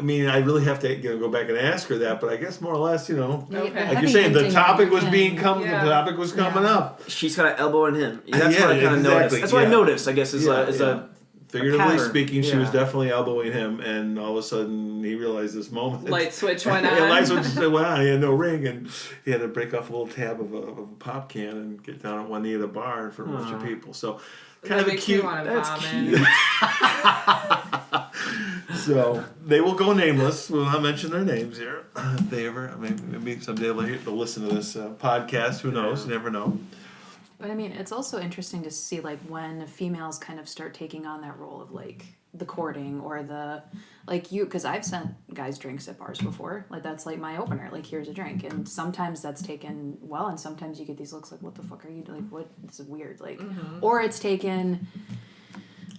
Speaker 3: mean, I really have to go back and ask her that, but I guess more or less,
Speaker 2: Okay.
Speaker 3: like
Speaker 1: Heavy
Speaker 3: you're saying, the
Speaker 1: lifting
Speaker 3: topic
Speaker 1: on
Speaker 3: was
Speaker 1: him.
Speaker 3: being
Speaker 2: Yeah.
Speaker 3: the topic was coming up.
Speaker 4: She's kind of elbowing him. That's
Speaker 3: Yeah,
Speaker 4: what I kind of
Speaker 3: exactly,
Speaker 4: noticed. That's what
Speaker 3: yeah.
Speaker 4: I noticed. I guess is
Speaker 3: Yeah,
Speaker 4: a
Speaker 3: yeah. Figuratively
Speaker 4: pattern.
Speaker 3: speaking, she was
Speaker 4: Yeah.
Speaker 3: definitely elbowing him, and all of a sudden he realized this moment.
Speaker 2: Light switch went on.
Speaker 3: Yeah, light switch went on. He had no ring, and he had to break off a little tab of a pop can and get down on one knee at a bar in front of a bunch of people. So, kind
Speaker 2: That
Speaker 3: of a
Speaker 2: makes me
Speaker 3: cute.
Speaker 2: want to
Speaker 4: that's
Speaker 2: vomit.
Speaker 3: So they will go nameless. We'll not mention their names here. If they ever, maybe someday they'll listen to this podcast. Who knows? You never know.
Speaker 1: But I mean, it's also interesting to see like when females kind of start taking on that role of like the courting or the because I've sent guys drinks at bars before. Like that's like my opener. Like here's a drink, and sometimes that's taken well, and sometimes you get these looks like, what the fuck are you like? What, this is weird. Like, or it's taken.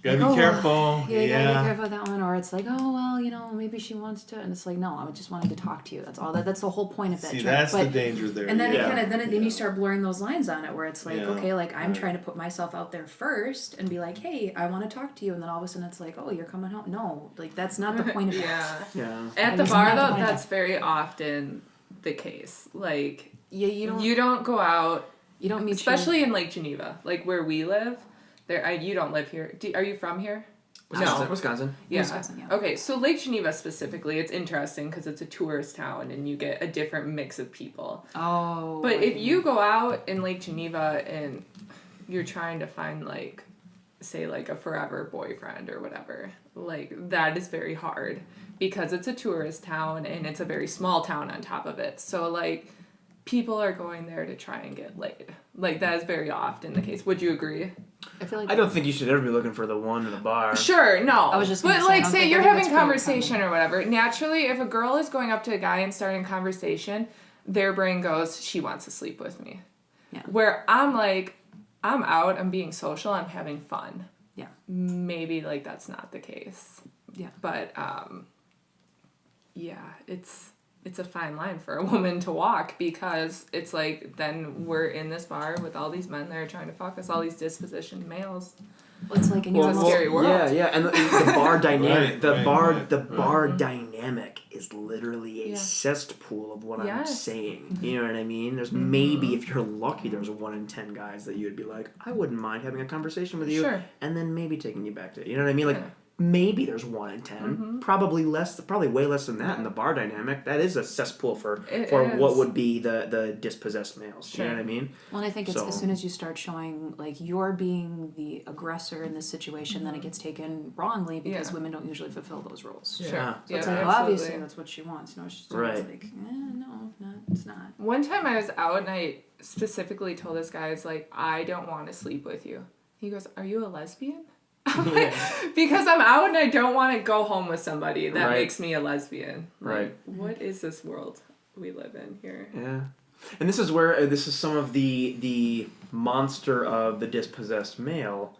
Speaker 3: Gotta be
Speaker 1: Oh,
Speaker 3: careful.
Speaker 1: Yeah, you gotta be careful with that one. Or it's like, oh well, maybe she wants to, and it's like, no, I just wanted to talk to you. That's all. That's the whole point of that
Speaker 3: See,
Speaker 1: drink.
Speaker 3: that's
Speaker 1: But-
Speaker 3: the danger there.
Speaker 1: and then
Speaker 3: yeah.
Speaker 1: it kind of then you start blurring those lines on it, where it's like,
Speaker 3: Yeah.
Speaker 1: okay, like I'm
Speaker 3: Right.
Speaker 1: trying to put myself out there first and be like, hey, I want to talk to you, and then all of a sudden it's like, oh, you're coming home. No, like that's not the point of it.
Speaker 2: Yeah.
Speaker 4: yeah.
Speaker 2: At
Speaker 1: That
Speaker 2: the
Speaker 1: is
Speaker 2: bar,
Speaker 1: not the
Speaker 2: though,
Speaker 1: point of
Speaker 2: that's
Speaker 1: it.
Speaker 2: very often the case. Like,
Speaker 1: Yeah, you
Speaker 2: you don't go out,
Speaker 1: don't meet
Speaker 2: especially in Lake Geneva, like where we live. You don't live here. Are you from here?
Speaker 4: Wisconsin.
Speaker 2: Yeah.
Speaker 1: Wisconsin, yeah.
Speaker 2: Okay, so Lake Geneva specifically, it's interesting because it's a tourist town and you get a different mix of people.
Speaker 1: Oh.
Speaker 2: But if you go out in Lake Geneva and you're trying to find like, say like a forever boyfriend or whatever, like that is very hard because it's a tourist town and it's a very small town on top of it. So like people are going there to try and get laid. Like that is very often the case. Would you agree?
Speaker 1: I feel like
Speaker 4: I don't think you should ever be looking for the one in a bar.
Speaker 2: Sure, no.
Speaker 1: I was just gonna
Speaker 2: but
Speaker 1: say, I
Speaker 2: like
Speaker 1: don't
Speaker 2: say
Speaker 1: think-
Speaker 2: you're
Speaker 1: I think
Speaker 2: having
Speaker 1: that's pretty
Speaker 2: conversation or whatever. Naturally, if a girl is going up to a guy and starting conversation, their brain goes, she wants to sleep with me.
Speaker 1: Yeah.
Speaker 2: Where I'm like, I'm out, I'm being social, I'm having fun.
Speaker 1: Yeah.
Speaker 2: Maybe like that's not the case.
Speaker 1: Yeah.
Speaker 2: But yeah, it's a fine line for a woman to walk because it's like then we're in this bar with all these men that are trying to fuck us, all these dispositioned males.
Speaker 1: Well, it's like, and
Speaker 2: Well,
Speaker 1: you're
Speaker 2: it's
Speaker 1: almost,
Speaker 2: scary world.
Speaker 4: Yeah, and the bar dynamic,
Speaker 3: Right,
Speaker 4: the
Speaker 3: right.
Speaker 4: bar dynamic is literally a
Speaker 2: Yeah.
Speaker 4: cesspool of what I'm
Speaker 2: Yes.
Speaker 4: saying. You know what I mean? There's maybe, if you're lucky, there's 1 in 10 guys that you'd be like, I wouldn't mind having a conversation with you,
Speaker 2: Sure.
Speaker 4: and then maybe taking you back to, you know what I mean? Like
Speaker 2: Yeah.
Speaker 4: maybe there's 1 in 10, probably less, probably way less than that in the bar dynamic. That is a cesspool for
Speaker 2: It
Speaker 4: what
Speaker 2: is.
Speaker 4: would be the dispossessed males. You know
Speaker 2: Sure.
Speaker 4: what I mean?
Speaker 1: well, and I think it's
Speaker 4: So-
Speaker 1: as soon as you start showing like you're being the aggressor in this situation, then it gets taken wrongly because
Speaker 2: Yeah.
Speaker 1: women don't usually fulfill those roles.
Speaker 2: Sure.
Speaker 4: Yeah.
Speaker 1: So it's
Speaker 2: Yeah,
Speaker 1: like, well, obviously
Speaker 2: absolutely.
Speaker 1: that's what she wants. No, she's
Speaker 4: Right.
Speaker 1: it's like, no, it's not.
Speaker 2: One time I was out and I specifically told this guy, I was like, I don't want to sleep with you. He goes, are you a lesbian? I'm like, because I'm out and I don't want to go home with somebody that
Speaker 4: Right.
Speaker 2: makes me a lesbian. Like,
Speaker 4: Right.
Speaker 2: what is this world we live in here?
Speaker 4: Yeah, and this is where this is some of the monster of the dispossessed male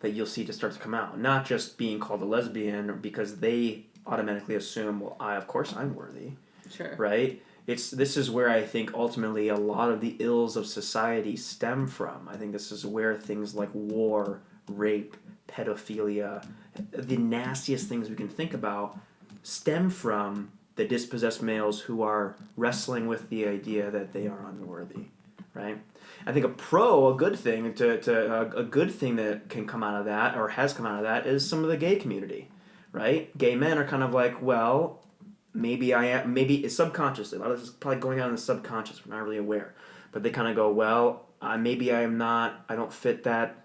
Speaker 4: that you'll see to start to come out. Not just being called a lesbian because they automatically assume, well, of course I'm worthy,
Speaker 2: Sure.
Speaker 4: right? This is where I think ultimately a lot of the ills of society stem from. I think this is where things like war, rape, pedophilia, the nastiest things we can think about stem from the dispossessed males who are wrestling with the idea that they are unworthy, right? I think a good thing a good thing that can come out of that or has come out of that is some of the gay community, right? Gay men are kind of like, well, maybe it's subconsciously. A lot of this is probably going on in the subconscious. We're not really aware, but they kind of go, well, maybe I don't fit that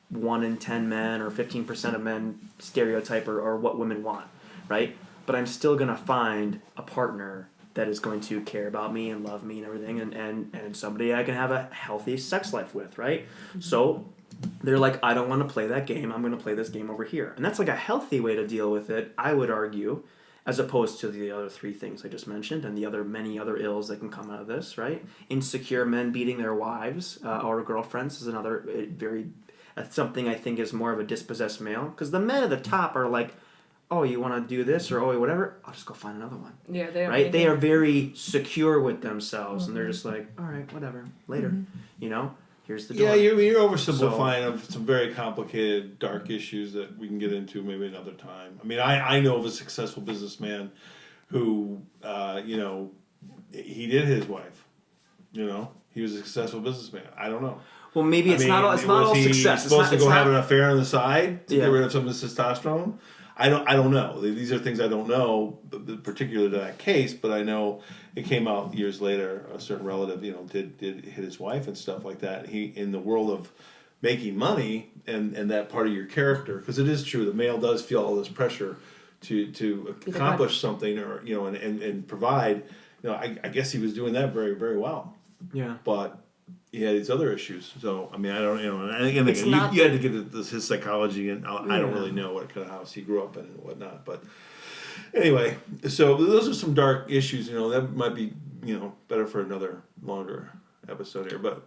Speaker 4: 1 in 10 men or 15% of men stereotype or what women want, right? But I'm still gonna find a partner that is going to care about me and love me and everything, and somebody I can have a healthy sex life with, right?
Speaker 2: Mm-hmm.
Speaker 4: So they're like, I don't want to play that game. I'm going to play this game over here, and that's like a healthy way to deal with it, I would argue, as opposed to the other 3 things I just mentioned and the many other ills that can come out of this, right? Insecure men beating their wives or girlfriends is another very That's something I think is more of a dispossessed male. Because the men at the top are like, oh, you want to do this or oh, whatever? I'll just go find another one.
Speaker 2: Yeah, they
Speaker 4: Right? They are very secure with themselves, and they're just like, all right, whatever, later. You know, here's the door.
Speaker 3: Yeah, you're oversimplifying of some very complicated, dark issues that we can get into maybe another time. I mean, I know of a successful businessman who, he did his wife. You know, he was a successful businessman. I don't know.
Speaker 4: Well, maybe it's not all
Speaker 3: was he
Speaker 4: success.
Speaker 3: supposed to
Speaker 4: it's
Speaker 3: go
Speaker 4: not,
Speaker 3: have an affair on the side to
Speaker 4: Yeah.
Speaker 3: get rid of some of the testosterone? I don't know. These are things I don't know, particular to that case. But I know it came out years later. A certain relative, did hit his wife and stuff like that. He, in the world of making money and that part of your character, because it is true, the male does feel all this pressure to accomplish something or and provide. I guess he was doing that very, very well.
Speaker 4: Yeah.
Speaker 3: But he had these other issues. So I mean, I don't, and again,
Speaker 4: It's
Speaker 3: you
Speaker 4: not
Speaker 3: had to get into his psychology, and I don't
Speaker 4: Yeah.
Speaker 3: really know what kind of house he grew up in and whatnot. But anyway, so those are some dark issues. That might be better for another longer episode here. But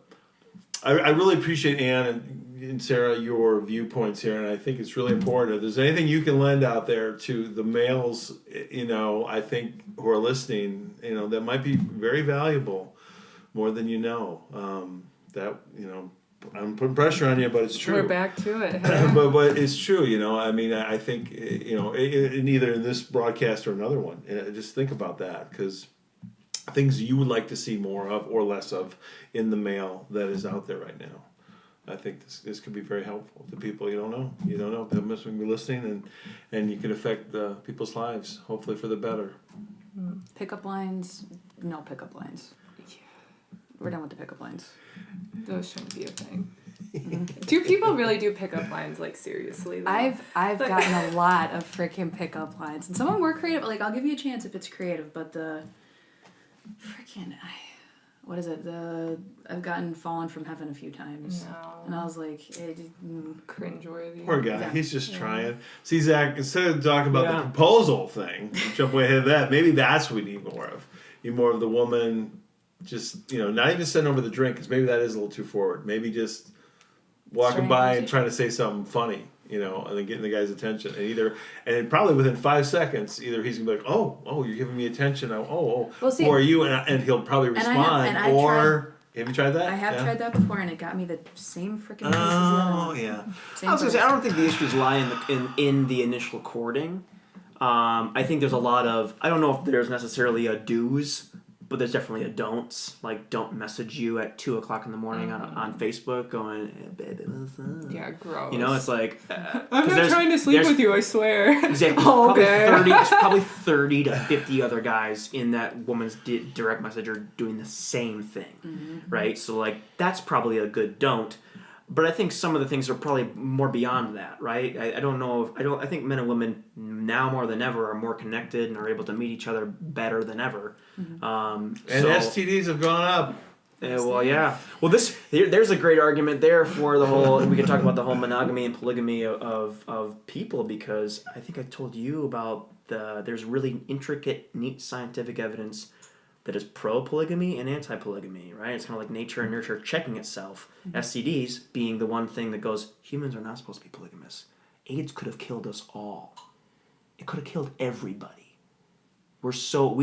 Speaker 3: I really appreciate Ann and Sarah your viewpoints here, and I think it's really important. If there's anything you can lend out there to the males, I think who are listening, that might be very valuable. More than you know. I'm putting pressure on you, but it's true.
Speaker 2: We're back to it.
Speaker 3: but it's true. I mean, I think in either in this broadcast or another one, just think about that, because things you would like to see more of or less of in the male that is out there right now. I think this could be very helpful to people you don't know. You don't know. People must be listening, and you can affect people's lives, hopefully for the better.
Speaker 1: Pickup lines, no pickup lines. We're done with the pickup lines.
Speaker 2: Those shouldn't be a thing. Do people really do pickup lines seriously? Though?
Speaker 1: I've gotten a lot of freaking pickup lines, and some of them were creative. I'll give you a chance if it's creative, but the freaking what is it? I've gotten fallen from heaven a few times, and I was like,
Speaker 2: cringeworthy.
Speaker 3: Poor guy,
Speaker 1: Yeah.
Speaker 3: he's just trying. See, Zach, instead of talking about
Speaker 4: Yeah.
Speaker 3: the proposal thing, jump way ahead of that, maybe that's what we need more of. You more of the woman, just, not even sending over the drink, because maybe that is a little too forward. Maybe just walking
Speaker 1: Starting
Speaker 3: by and
Speaker 1: conversation.
Speaker 3: trying to say something funny, and then getting the guy's attention. And probably within 5 seconds, either he's going to be like, oh, you're giving me attention.
Speaker 1: Well, see,
Speaker 3: who are you? And he'll probably
Speaker 1: and I
Speaker 3: respond.
Speaker 1: have- and I
Speaker 3: Or, have you tried that?
Speaker 1: I have
Speaker 3: Yeah.
Speaker 1: tried that before, and it got me the same freaking.
Speaker 3: Oh, yeah.
Speaker 1: Same
Speaker 4: I was gonna
Speaker 1: place.
Speaker 4: say I don't think the issues lie in the initial courting. I think there's a lot of I don't know if there's necessarily a do's, but there's definitely a don'ts. Like, don't message you at 2:00 in the morning on Facebook going, hey, baby, what's up?
Speaker 2: Yeah, gross.
Speaker 4: It's like
Speaker 2: I'm not trying to sleep
Speaker 4: there's-
Speaker 2: with you, I swear.
Speaker 4: Exactly.
Speaker 2: Oh, okay.
Speaker 4: There's probably 30 to 50 other guys in that woman's direct message are doing the same thing, right? So, that's probably a good don't. But I think some of the things are probably more beyond that, right? I don't know. I think men and women now more than ever are more connected and are able to meet each other better than ever.
Speaker 3: And STDs have gone up.
Speaker 4: Well, yeah. Well, there's a great argument there for the whole. We can talk about the whole monogamy and polygamy of people, because I think I told you about there's really intricate, neat scientific evidence that is pro-polygamy and anti-polygamy, right? It's kind of like nature and nurture checking itself. STDs being the one thing that goes, humans are not supposed to be polygamous. AIDS could have killed us all. It could have killed everybody. We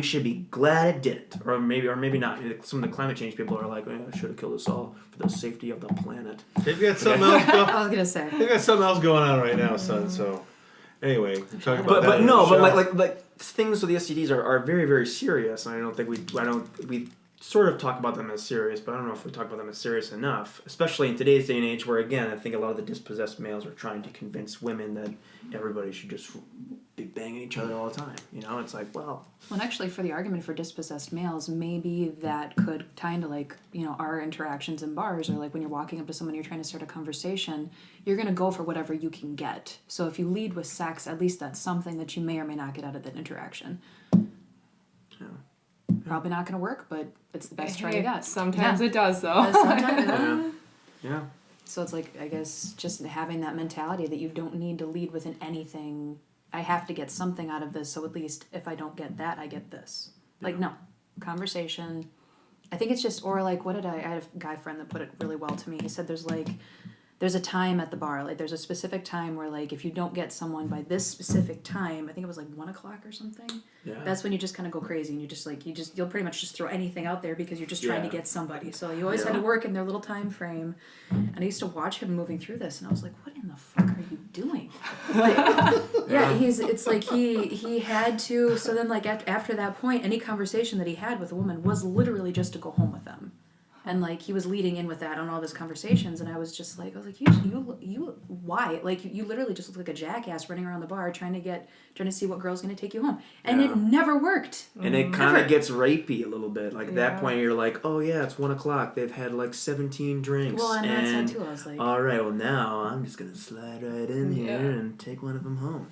Speaker 4: should be glad it didn't, or maybe not. Some of the climate change people are like, it should have killed us all for the safety of the planet.
Speaker 3: They've got something else going.
Speaker 1: I was gonna say.
Speaker 3: They've got something else going on right now, son. So, anyway, we're talking about that.
Speaker 4: But
Speaker 3: in
Speaker 4: no,
Speaker 3: the
Speaker 4: but
Speaker 3: show.
Speaker 4: like things with the STDs are very, very serious, and I don't think we sort of talk about them as serious, but I don't know if we talk about them as serious enough, especially in today's day and age, where again I think a lot of the dispossessed males are trying to convince women that everybody should just be banging each other all the time. It's like, well,
Speaker 1: Well, and actually, for the argument for dispossessed males, maybe that could tie into our interactions in bars, or when you're walking up to someone, you're trying to start a conversation, you're gonna go for whatever you can get. So if you lead with sex, at least that's something that you may or may not get out of that interaction.
Speaker 4: Yeah.
Speaker 1: Probably not gonna work, but it's the best try
Speaker 2: Hey,
Speaker 1: you got.
Speaker 2: Sometimes
Speaker 1: Yeah.
Speaker 2: it does, though.
Speaker 1: Sometimes,
Speaker 4: yeah.
Speaker 1: So it's I guess just having that mentality that you don't need to lead with anything. I have to get something out of this, so at least if I don't get that, I get this. No, conversation. I think it's just, or what did I had a guy friend that put it really well to me. He said there's there's a time at the bar, like there's a specific time where like if you don't get someone by this specific time, I think it was like 1 o'clock or something.
Speaker 4: Yeah.
Speaker 1: That's when you just kind of go crazy and you'll pretty much just throw anything out there because you're just trying to
Speaker 4: Yeah.
Speaker 1: get somebody. So you always had to work in their little time frame. And I used to watch him moving through this and I was like, what in the fuck are you doing? Like, it's like he had to. So then like after that point, any conversation that he had with a woman was literally just to go home with them. And like he was leading in with that on all his conversations, and I was like, you why? Like you literally just look like a jackass running around the bar trying to see what girl's gonna take you home, and it never worked.
Speaker 4: And it kind
Speaker 1: Never.
Speaker 4: of gets rapey a little bit. Like at that
Speaker 2: Yeah.
Speaker 4: point, you're like, oh yeah, it's 1 o'clock. They've had like 17 drinks.
Speaker 1: Well, and that's it too. I was like,
Speaker 4: all right, well now I'm just gonna slide right in here
Speaker 2: Yeah.
Speaker 4: and take one of them home.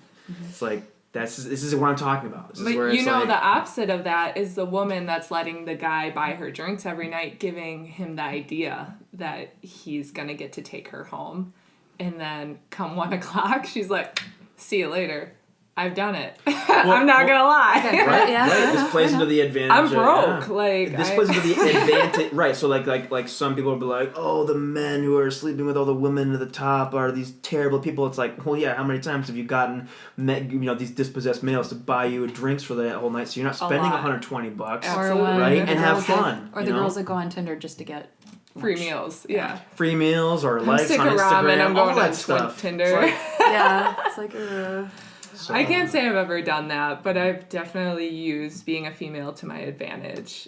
Speaker 4: It's like this is what I'm talking about. This is
Speaker 2: But
Speaker 4: where
Speaker 2: you
Speaker 4: it's
Speaker 2: know,
Speaker 4: like,
Speaker 2: the opposite of that is the woman that's letting the guy buy her drinks every night, giving him the idea that he's gonna get to take her home, and then come 1 o'clock, she's like, "See you later. I've done it. I'm not gonna lie.
Speaker 1: okay,
Speaker 4: right,
Speaker 1: yeah,
Speaker 4: right. This plays into the advantage.
Speaker 2: I'm
Speaker 4: of-
Speaker 2: broke.
Speaker 4: yeah.
Speaker 2: Like
Speaker 4: This plays into the advantage, right? So like some people will be like, oh, the men who are sleeping with all the women at the top are these terrible people. It's like, well, yeah, how many times have you gotten these dispossessed males to buy you drinks for the whole night? So you're not spending
Speaker 2: lot.
Speaker 4: $120,
Speaker 2: Absolutely.
Speaker 4: right?
Speaker 1: the
Speaker 4: And have
Speaker 1: girls that-
Speaker 4: fun.
Speaker 1: or
Speaker 4: you
Speaker 1: the
Speaker 4: know?
Speaker 1: girls that go on Tinder just to get
Speaker 2: free
Speaker 1: lunch.
Speaker 2: meals. Yeah.
Speaker 4: Free meals or
Speaker 2: I'm
Speaker 4: likes
Speaker 2: sick
Speaker 4: on
Speaker 2: of
Speaker 4: Instagram,
Speaker 2: ramen. I'm
Speaker 4: all
Speaker 2: going
Speaker 4: that
Speaker 2: on
Speaker 4: stuff.
Speaker 2: Tinder.
Speaker 4: It's like,
Speaker 1: Yeah, it's like.
Speaker 4: so,
Speaker 2: I can't say I've ever done that, but I've definitely used being a female to my advantage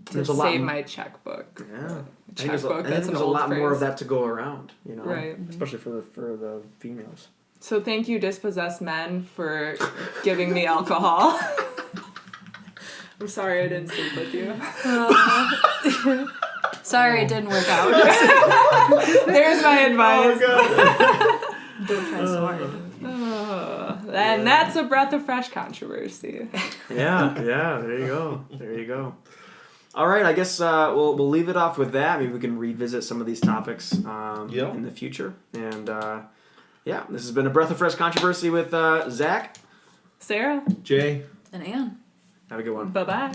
Speaker 2: to
Speaker 4: There's a lot
Speaker 2: save
Speaker 4: m-
Speaker 2: my checkbook.
Speaker 4: Yeah, I think
Speaker 2: Checkbook.
Speaker 4: there's
Speaker 2: That's an
Speaker 4: a
Speaker 2: old
Speaker 4: lot more of
Speaker 2: phrase.
Speaker 4: that to go around, you know,
Speaker 2: Right.
Speaker 4: especially for the females.
Speaker 2: So thank you, dispossessed men, for giving me alcohol. I'm sorry I didn't sleep with you.
Speaker 1: Sorry, it didn't work out.
Speaker 2: There's my advice.
Speaker 1: Don't try so hard.
Speaker 2: And that's a breath of fresh controversy.
Speaker 4: Yeah, there you go. All right, I guess we'll leave it off with that. Maybe we can revisit some of these topics in the future. And this has been a breath of fresh controversy with Zach.
Speaker 2: Sarah,
Speaker 3: Jay.
Speaker 1: And Anne.
Speaker 4: Have a good one.
Speaker 2: bye-bye.